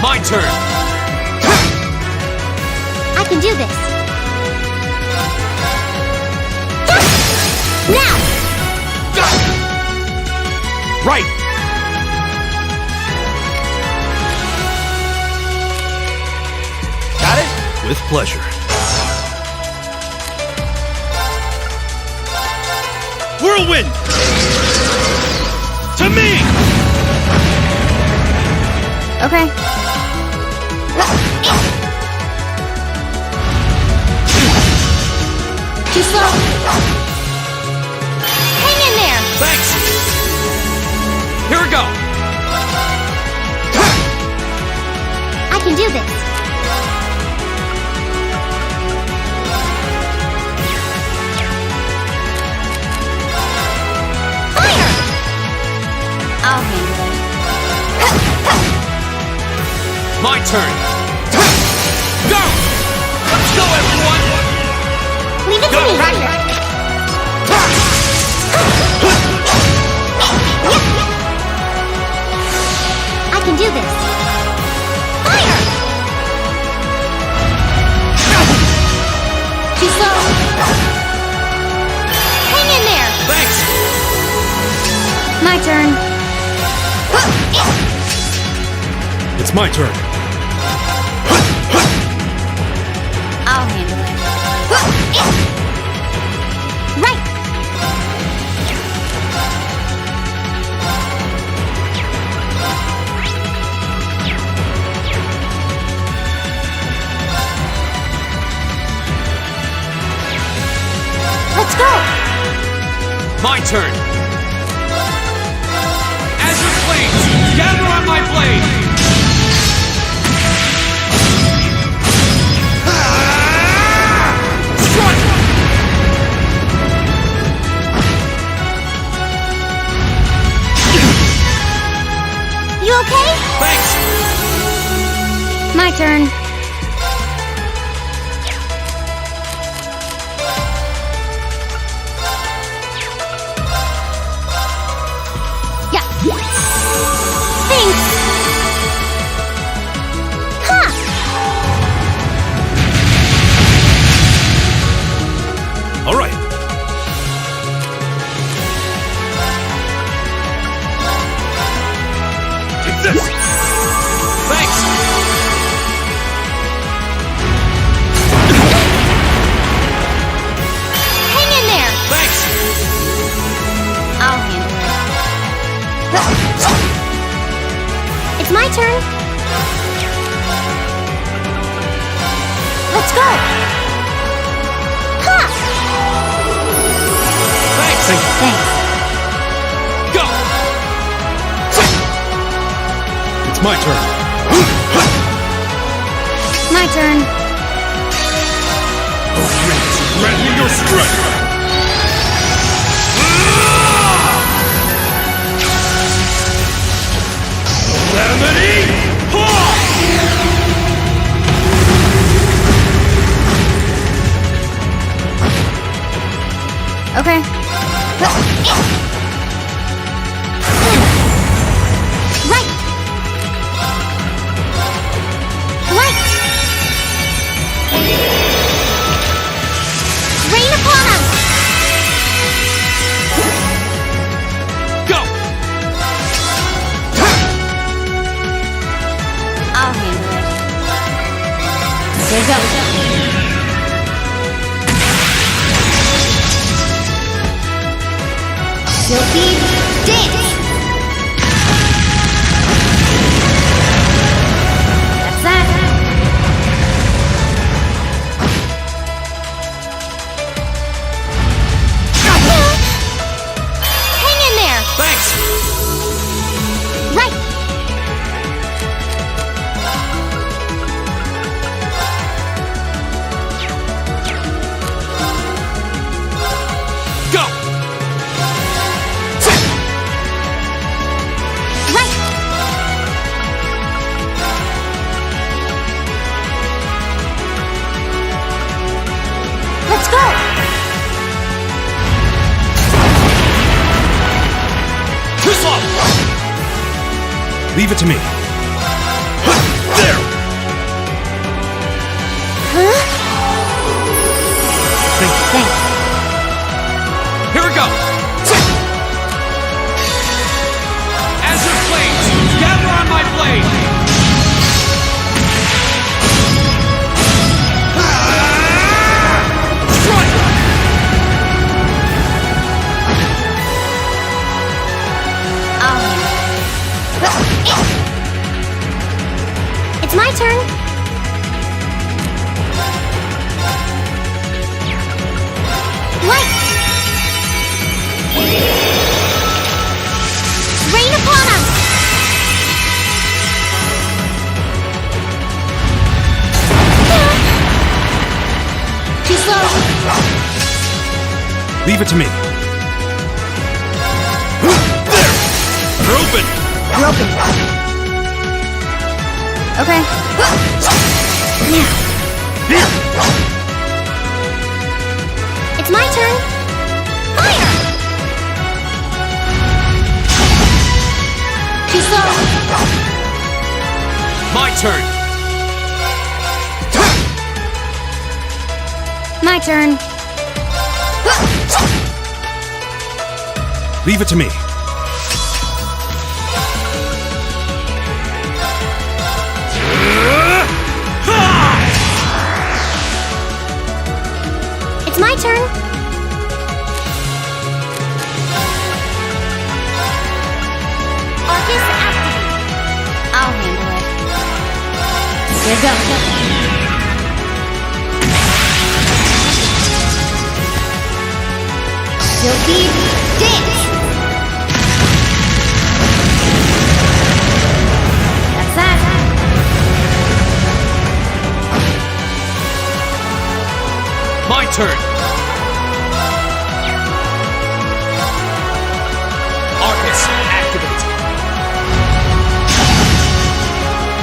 My turn. I can do this. Now! Right! Got it? With pleasure. Whirlwind! To me! Okay. Too slow. Hang in there! Thanks! Here we go! I can do this. Fire! I'll handle it. My turn. Go! Let's go, everyone! Leave it to me. I can do this. Fire! Too slow. Hang in there. Thanks! My turn. It's my turn. I'll handle it. Right. Let's go. My turn. Azure Flames, gather on my blade! You okay? Thanks! My turn. Yeah. Thanks. Huh. All right. This. Thanks! Hang in there. Thanks! I'll handle it. It's my turn. Let's go. Huh. Thanks! Thanks. Go! It's my turn. My turn. Grant me your strength! Calamity! Okay. Right! Right! Rain upon us! Go! I'll handle it. Here goes. Silky dance! That's that. Hang in there! Thanks! Right! Go! Right! Let's go! Too slow! Leave it to me. There! Huh? Thanks. Here we go! Azure flames! Gather on my blade! Strike! It's my turn. Light! Rain upon us! Too slow. Leave it to me. There! You're open! You're open. Okay. It's my turn. Fire! Too slow. My turn! My turn. Leave it to me. It's my turn. Arcus activate. I'll handle it. Here goes. Silky dance. That's that. My turn! Arcus, activate!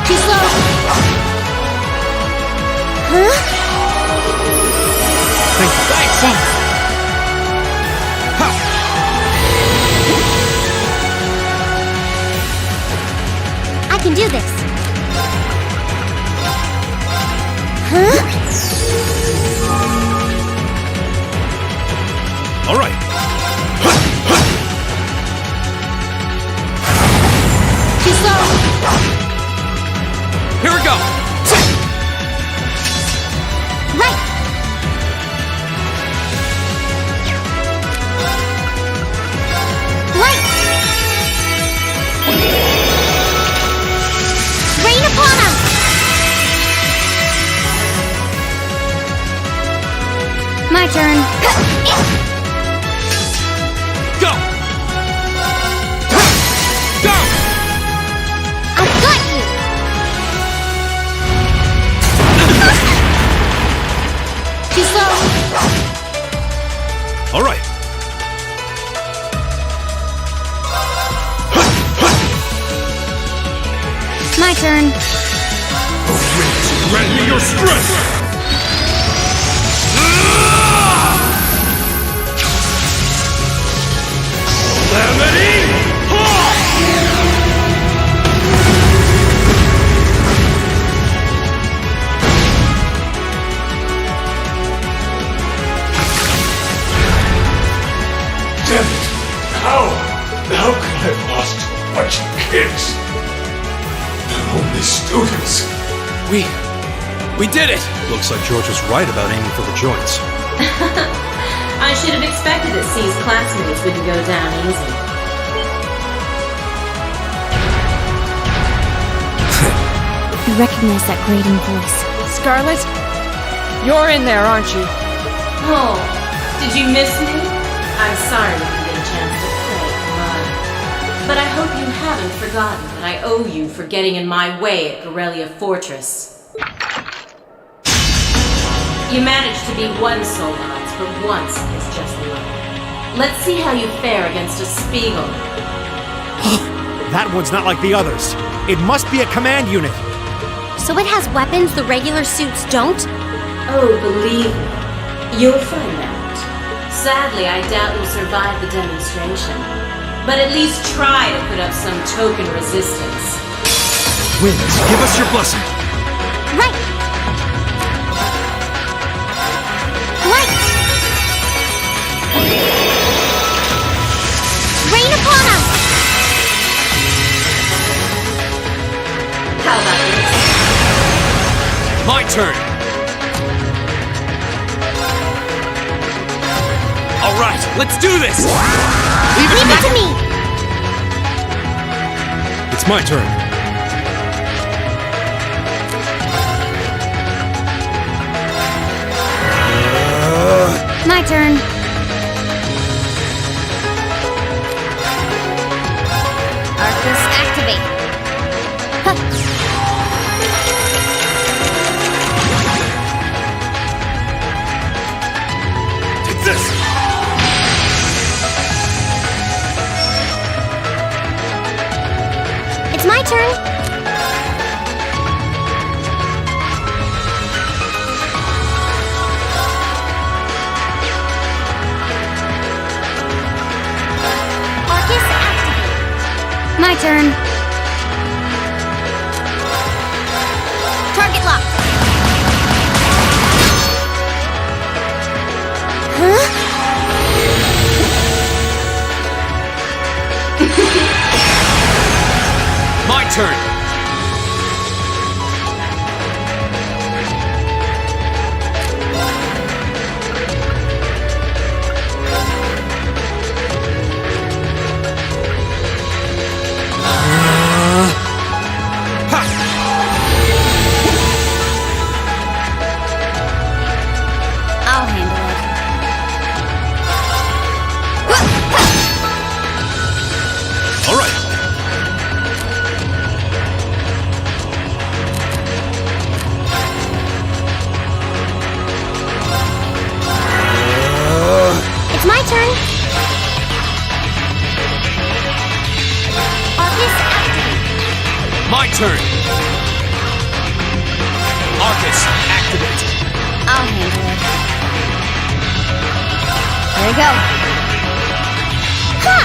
Too slow. Huh? Thanks! I can do this. Huh? All right. Too slow. Here we go! Right. Light. Rain upon us. My turn. Go! Go! I've got you. Too slow. All right. My turn. Grant me your strength! We did it! Looks like George was right about aiming for the joints. I should have expected that C's classmates wouldn't go down easy. I recognize that grating voice. Scarlet? You're in there, aren't you? Oh, did you miss me? I'm sorry we didn't get a chance to play, but I hope you haven't forgotten that I owe you for getting in my way at Corellia Fortress. You managed to be one Soldat, but once is just enough. Let's see how you fare against a Spiegel. That one's not like the others. It must be a command unit. So it has weapons the regular suits don't? Oh, believe me, you'll find out. Sadly, I doubt you'll survive the demonstration. But at least try to put up some token resistance. Wind, give us your blessing. Right! Light! Rain upon us! How about this? My turn! Alright, let's do this! Leave it to me! It's my turn. My turn. Arcus, activate. Take this! It's my turn. Arcus, activate. My turn. Target locked. Huh? My turn! I'll handle it. All right. It's my turn. Arcus, activate. My turn! Arcus, activate! I'll handle it. There you go. Ha!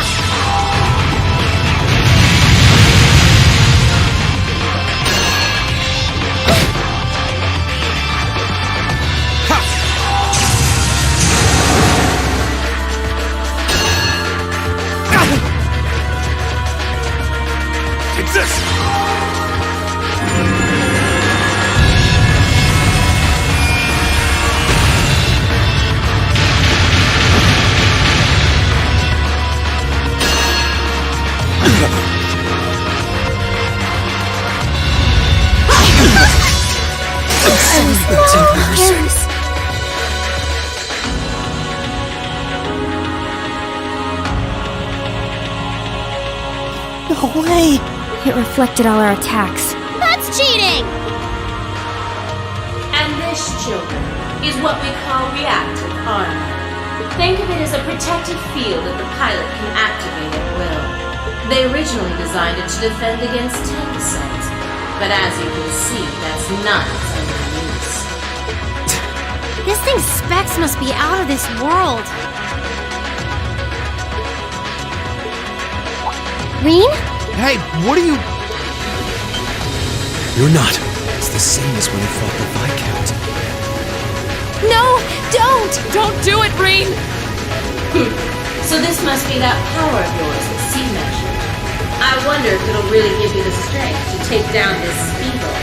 Take this! No way! It reflected all our attacks. That's cheating! And this, children, is what we call reactive armor. Think of it as a protective field that the pilot can activate at will. They originally designed it to defend against tempest, but as you can see, that's not its only use. This thing's specs must be out of this world. Reen? Hey, what are you... You're not. It's the same as when he fought the Viscount. No, don't! Don't do it, Reen! So this must be that power of yours that C mentioned. I wonder if it'll really give you the strength to take down this Spiegel.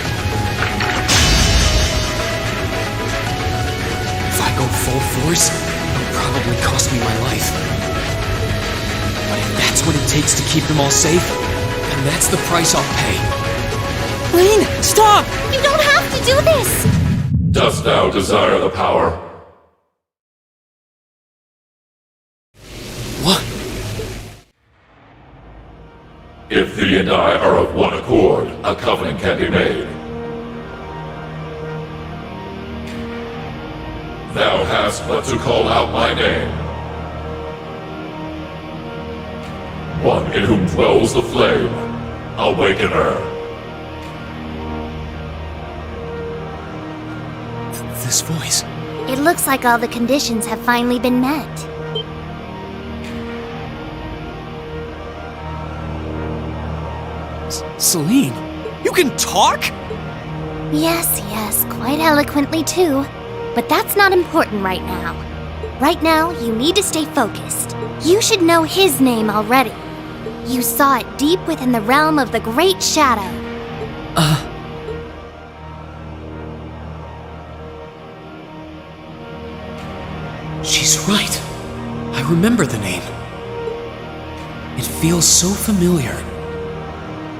full force, it would probably cost me my life. But if that's what it takes to keep them all safe, then that's the price I'll pay. Lane, stop! You don't have to do this! Dost thou desire the power? What? If thee and I are of one accord, a covenant can be made. Thou hast but to call out my name. One in whom dwells the flame. Awaken her. This voice. It looks like all the conditions have finally been met. Celine, you can talk? Yes, quite eloquently too. But that's not important right now. Right now, you need to stay focused. You should know his name already. You saw it deep within the realm of the Great Shadow. She's right. I remember the name. It feels so familiar.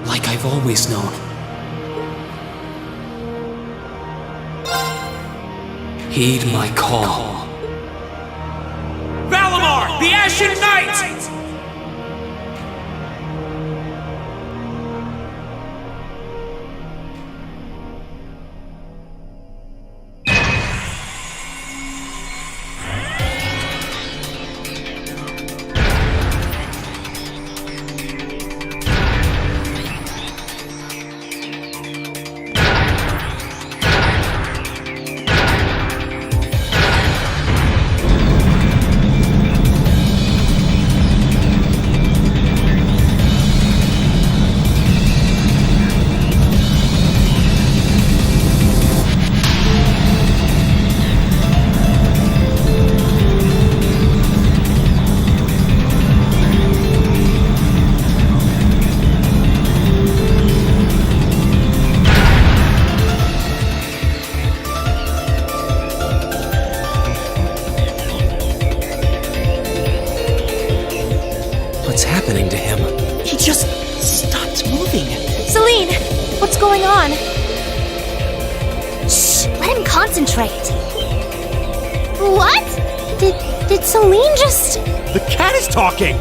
Like I've always known. Heed my call. Valimar, the Ashen Knight! What's happening to him? He just stopped moving. Celine, what's going on? Shh, let him concentrate. What? Did Celine just... The cat is talking!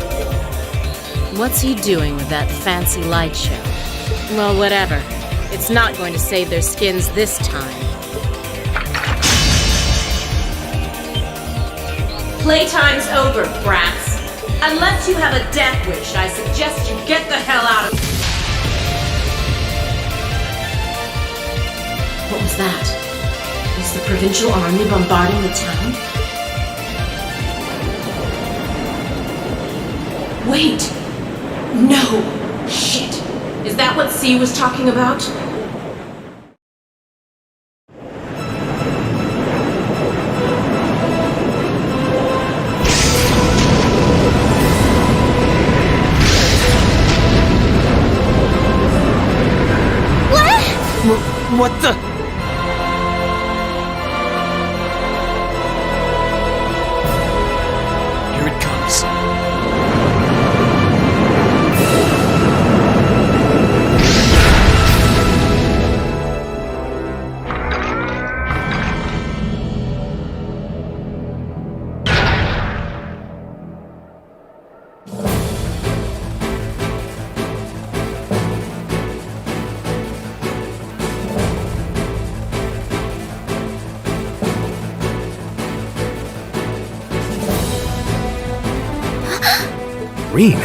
What's he doing with that fancy light show? Well, whatever. It's not going to save their skins this time. Playtime's over, brats. Unless you have a death wish, I suggest you get the hell out of... What was that? Is the provincial army bombarding the town? Wait! No! Shit! Is that what C was talking about? What the? Here it comes. Reen,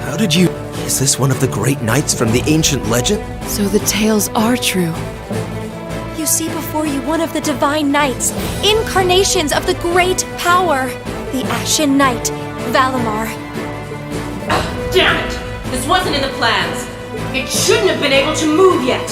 how did you... Is this one of the great knights from the ancient legend? So the tales are true. You see before you one of the divine knights, incarnations of the great power, the Ashen Knight, Valimar. Damn it! This wasn't in the plans. It shouldn't have been able to move yet.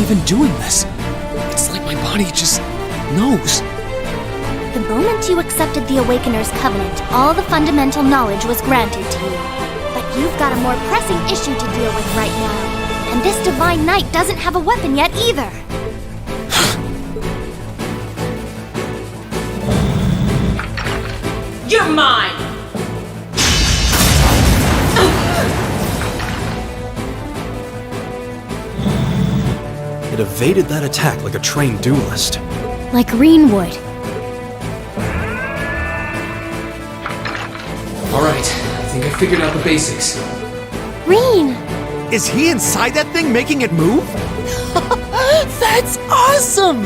even doing this? It's like my body just knows. The moment you accepted the Awakener's Covenant, all the fundamental knowledge was granted to you. But you've got a more pressing issue to deal with right now. And this Divine Knight doesn't have a weapon yet either. You're mine! It evaded that attack like a trained duelist. Like Reen would. Alright, I think I figured out the basics. Reen! Is he inside that thing making it move? That's awesome!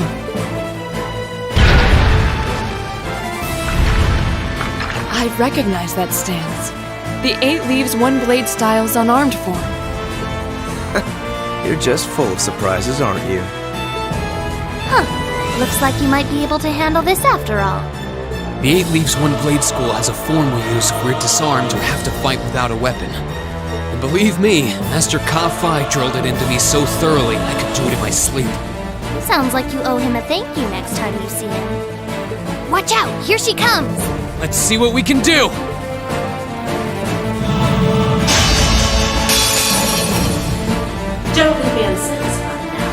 I recognize that stance. The 8 Leaves One Blade style's unarmed form. You're just full of surprises, aren't you? Huh. Looks like you might be able to handle this after all. The 8 Leaves One Blade School has a form we use if we're disarmed or have to fight without a weapon. And believe me, Master Ka-Fai drilled it into me so thoroughly I could do it in my sleep. Sounds like you owe him a thank you next time you see him. Watch out! Here she comes! Let's see what we can do! Joe can be unsatisfied now.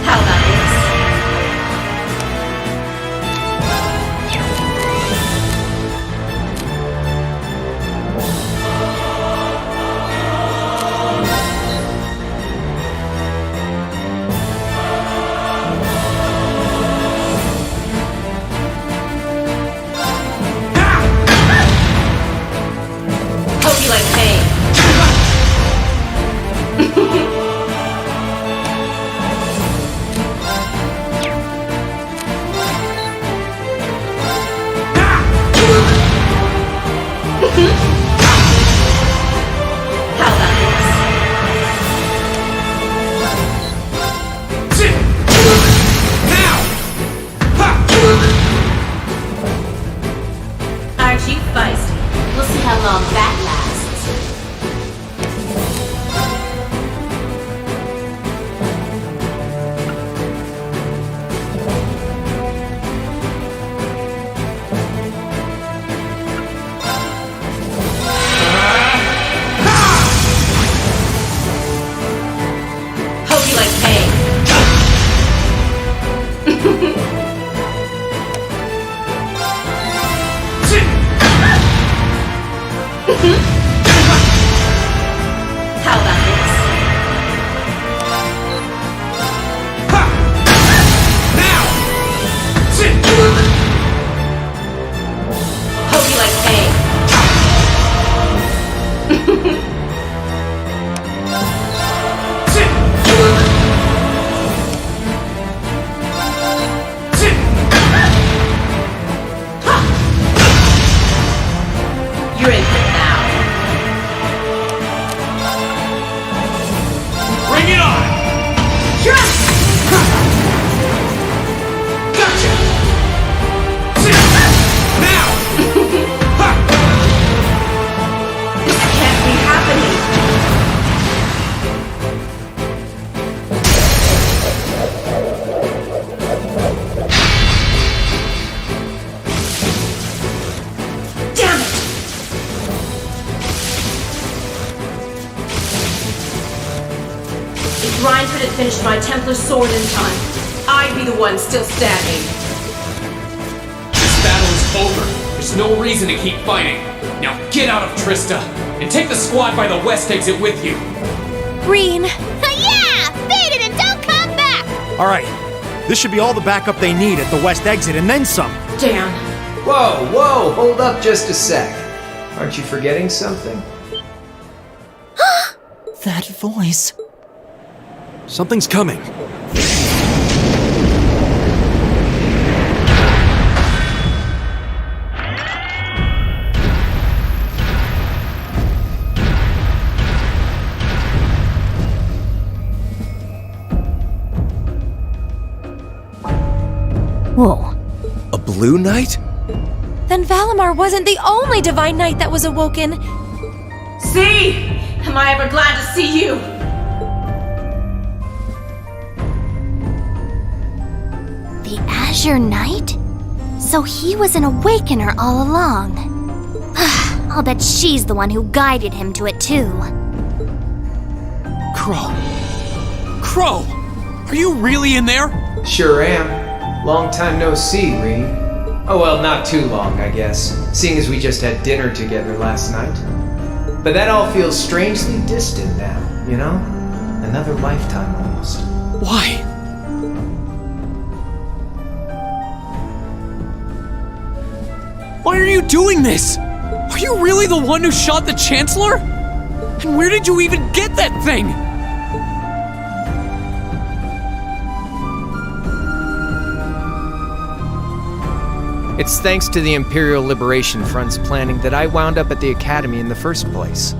How about this? Hope you like pain. Aren't you feisty? We'll see how long that lasts. Hope you like pain. How about this? Hope you like pain. You're in for it now. Bring it on! Gotcha! Now! This can't be happening. Damn it! If Reinford had finished my Templar sword in time, I'd be the one still standing. This battle is over. There's no reason to keep fighting. Now get out of Trista, and take the squad by the west exit with you. Green! Yeah! Beat it and don't come back! Alright, this should be all the backup they need at the west exit and then some. Damn. Whoa, whoa, hold up just a sec. Aren't you forgetting something? That voice. Something's coming. Whoa. A blue knight? Then Valimar wasn't the only divine knight that was awoken. See? Am I ever glad to see you? The Azure Knight? So he was an awakener all along. I'll bet she's the one who guided him to it too. Crow. Crow! Are you really in there? Sure am. Long time no see, Reen. Oh well, not too long, I guess, seeing as we just had dinner together last night. But that all feels strangely distant now, you know? Another lifetime almost. Why? Why are you doing this? Are you really the one who shot the Chancellor? And where did you even get that thing? It's thanks to the Imperial Liberation Front's planning that I wound up at the Academy in the first place.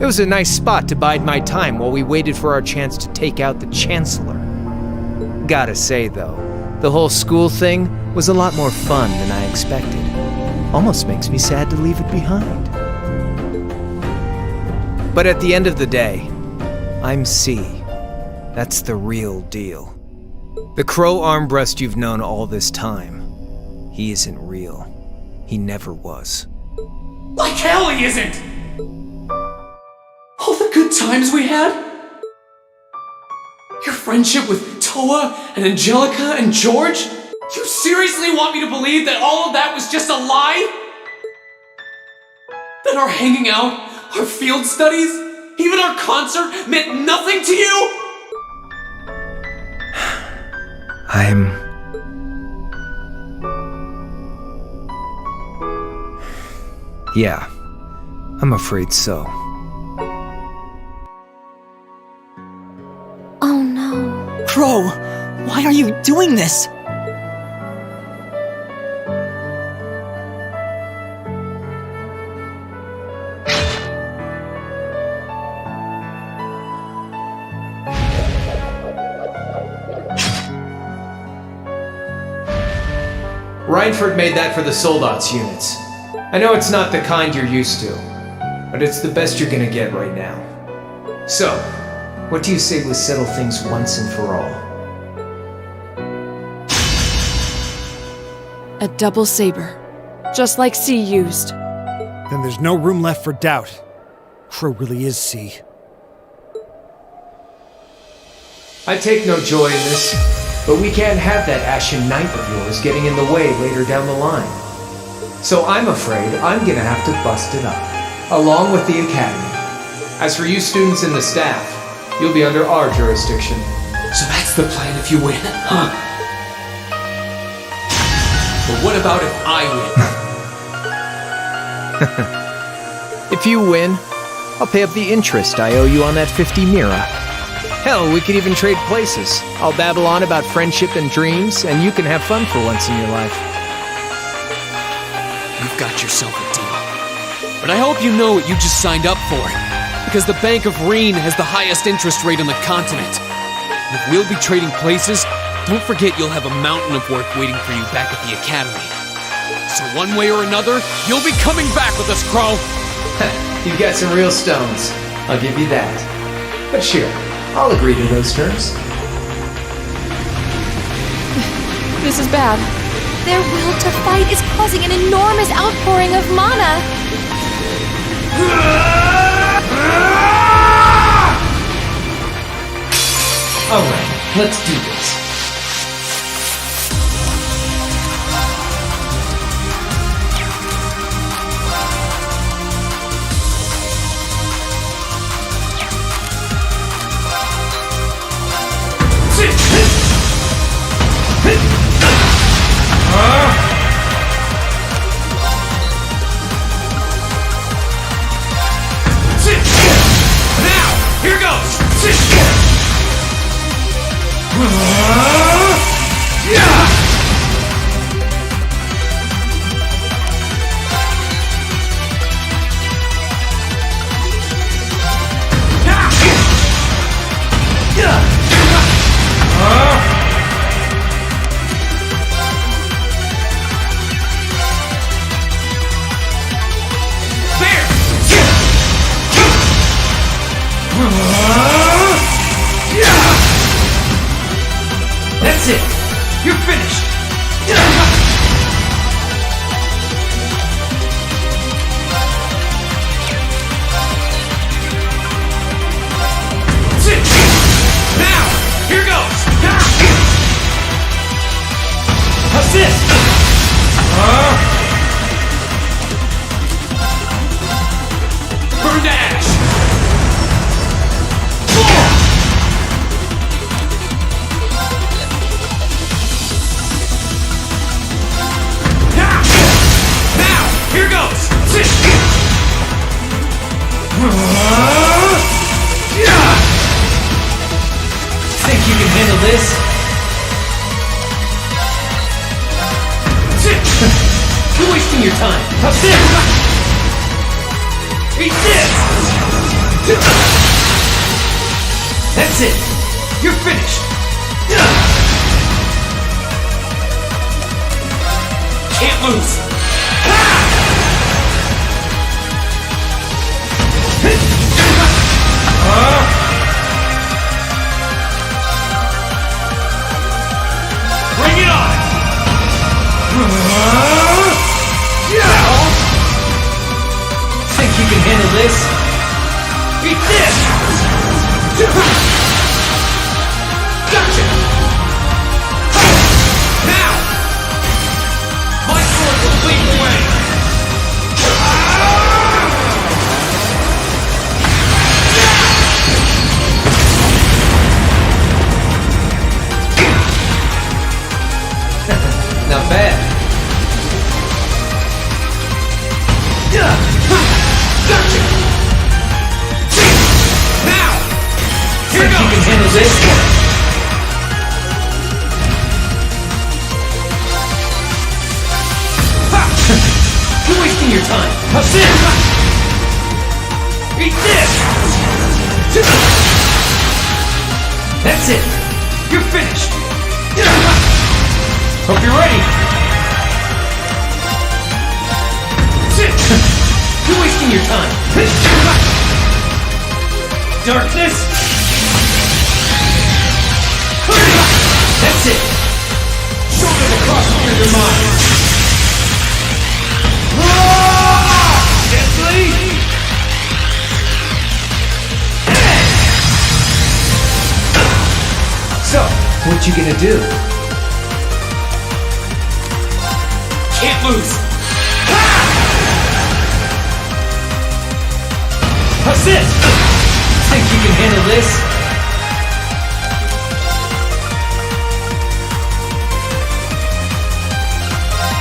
It was a nice spot to bide my time while we waited for our chance to take out the Chancellor. Gotta say, though, the whole school thing was a lot more fun than I expected. Almost makes me sad to leave it behind. But at the end of the day, I'm C. That's the real deal. The Crow Armbrust you've known all this time, he isn't real. He never was. Like hell he isn't! All the good times we had? Your friendship with Toa and Angelica and George? You seriously want me to believe that all of that was just a lie? That our hanging out, our field studies, even our concert meant nothing to you? Yeah, I'm afraid so. Oh no. Crow, why are you doing this? Reinford made that for the Soldats units. I know it's not the kind you're used to, but it's the best you're gonna get right now. So, what do you say we settle things once and for all? A double saber. Just like C used. Then there's no room left for doubt. Crow really is C. I take no joy in this, but we can't have that Ashen Knight of yours getting in the way later down the line. So I'm afraid I'm gonna have to bust it up, along with the Academy. As for you students and the staff, you'll be under our jurisdiction. So that's the plan if you win, huh? But what about if I win? If you win, I'll pay up the interest I owe you on that 50 Mira. Hell, we could even trade places. I'll babble on about friendship and dreams, and you can have fun for once in your life. You've got yourself a deal. But I hope you know what you just signed up for. Because the Bank of Reen has the highest interest rate on the continent. And if we'll be trading places, don't forget you'll have a mountain of work waiting for you back at the Academy. So one way or another, you'll be coming back with us, Crow! You've got some real stones. I'll give you that. But sure, I'll agree to those terms. This is bad. Their will to fight is causing an enormous outpouring of mana. Alright, let's do this. it! You're finished! Now! Here goes! How's this? Burn to ash! Now! Here goes! Think you can handle this? You're wasting your time. How's this? Eat this! That's it. You're finished. Can't lose! Bring it on! Think you can handle this? Eat this! Gotcha! Now! My sword will lead the way! Not bad. Gotcha! Now! Here Think you goes! can handle this? You're wasting your time. How's this? Eat this! That's it. You're finished. Hope you're ready. You're wasting your time. Darkness. That's it. Shoulders across under your mind. Gently. So, what you gonna do? Can't lose! How's this? Think you can handle this?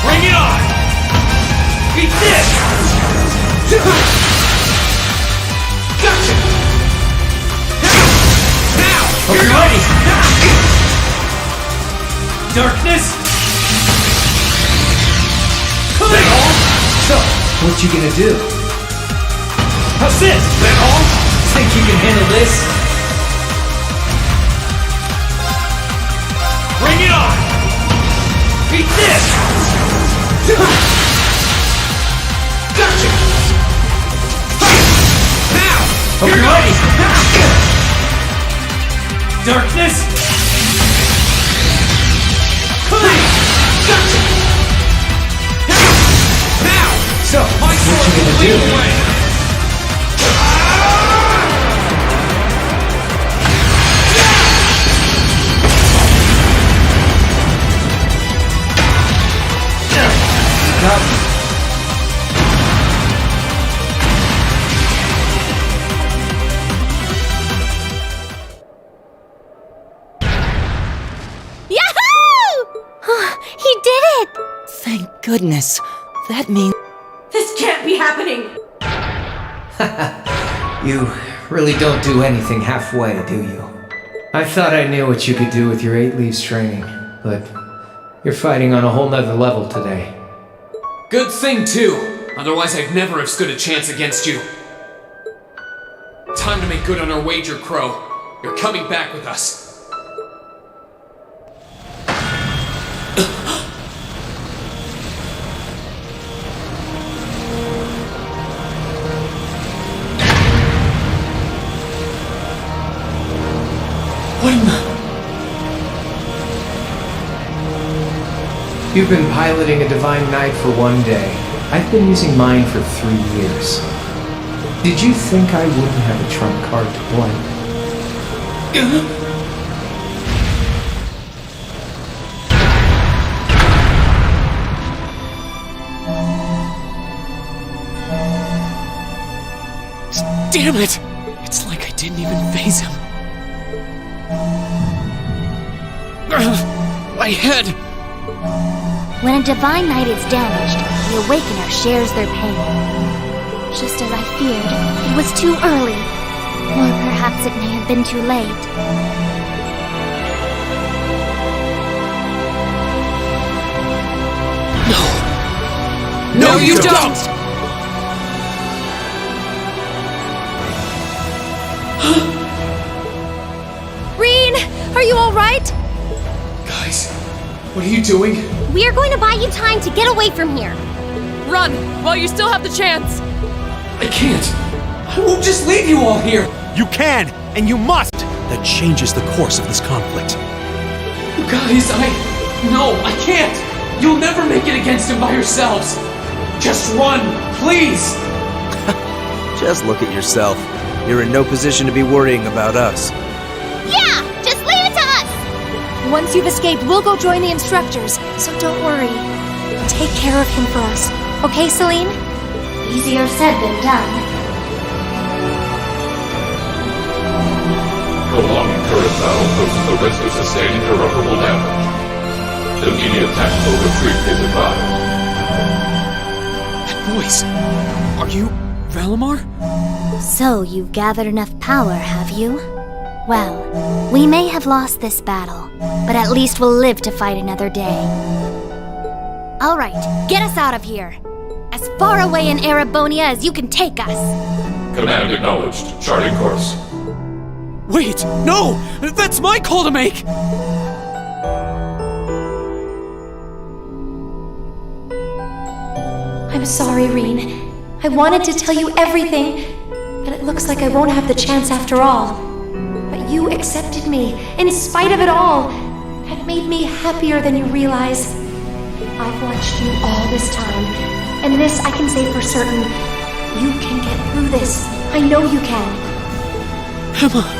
Bring it on! Eat this! Gotcha! Now! Hope Here you're goes! ready. Darkness. That all? So, what you gonna do? How's this? That all? Think you can handle this? Bring it on! Eat this! Gotcha! Now! Hope Here you're goes! ready. Darkness. Gotcha! Now! So, My what sword you will gonna lead do? the way! Nothing. He did it! Thank goodness. That means... This can't be happening! You really don't do anything halfway, do you? I thought I knew what you could do with your 8 leaves training, but you're fighting on a whole nother level today. Good thing, too. Otherwise, I'd never have stood a chance against you. Time to make good on our wager, Crow. You're coming back with us. What in the... You've been piloting a divine knight for one day. I've been using mine for 3 years. Did you think I wouldn't have a trump card to play? Damn it! It's like I didn't even phase him. My head! When a divine knight is damaged, the awakener shares their pain. Just as I feared, it was too early. Or perhaps it may have been too late. No, you don't! Reen, are you all right? Guys, what are you doing? We are going to buy you time to get away from here. Run, while you still have the chance. I can't. I won't just leave you all here. You can, and you must! That changes the course of this conflict. Guys, No, I can't! You'll never make it against him by yourselves! Just run, please! Just look at yourself. You're in no position to be worrying about us. Yeah! Just leave it to us! Once you've escaped, we'll go join the instructors, so don't worry. Take care of him for us. Okay, Celine? Easier said than done. Prolonging current battle poses the risk of sustaining irreparable damage. Immediate tactical retreat is advised. That voice! Are you Valimar? So you've gathered enough power, have you? Well, we may have lost this battle, but at least we'll live to fight another day. All right, get us out of here. As far away in Erebonia as you can take us. Command acknowledged. Charting course. Wait, no! That's my call to make! I'm sorry, Reen. I wanted to tell you everything, but it looks like I won't have the chance after all. But you accepted me, in spite of it all. That made me happier than you realize. I've watched you all this time, and this I can say for certain. You can get through this. I know you can. Emma!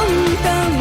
等等。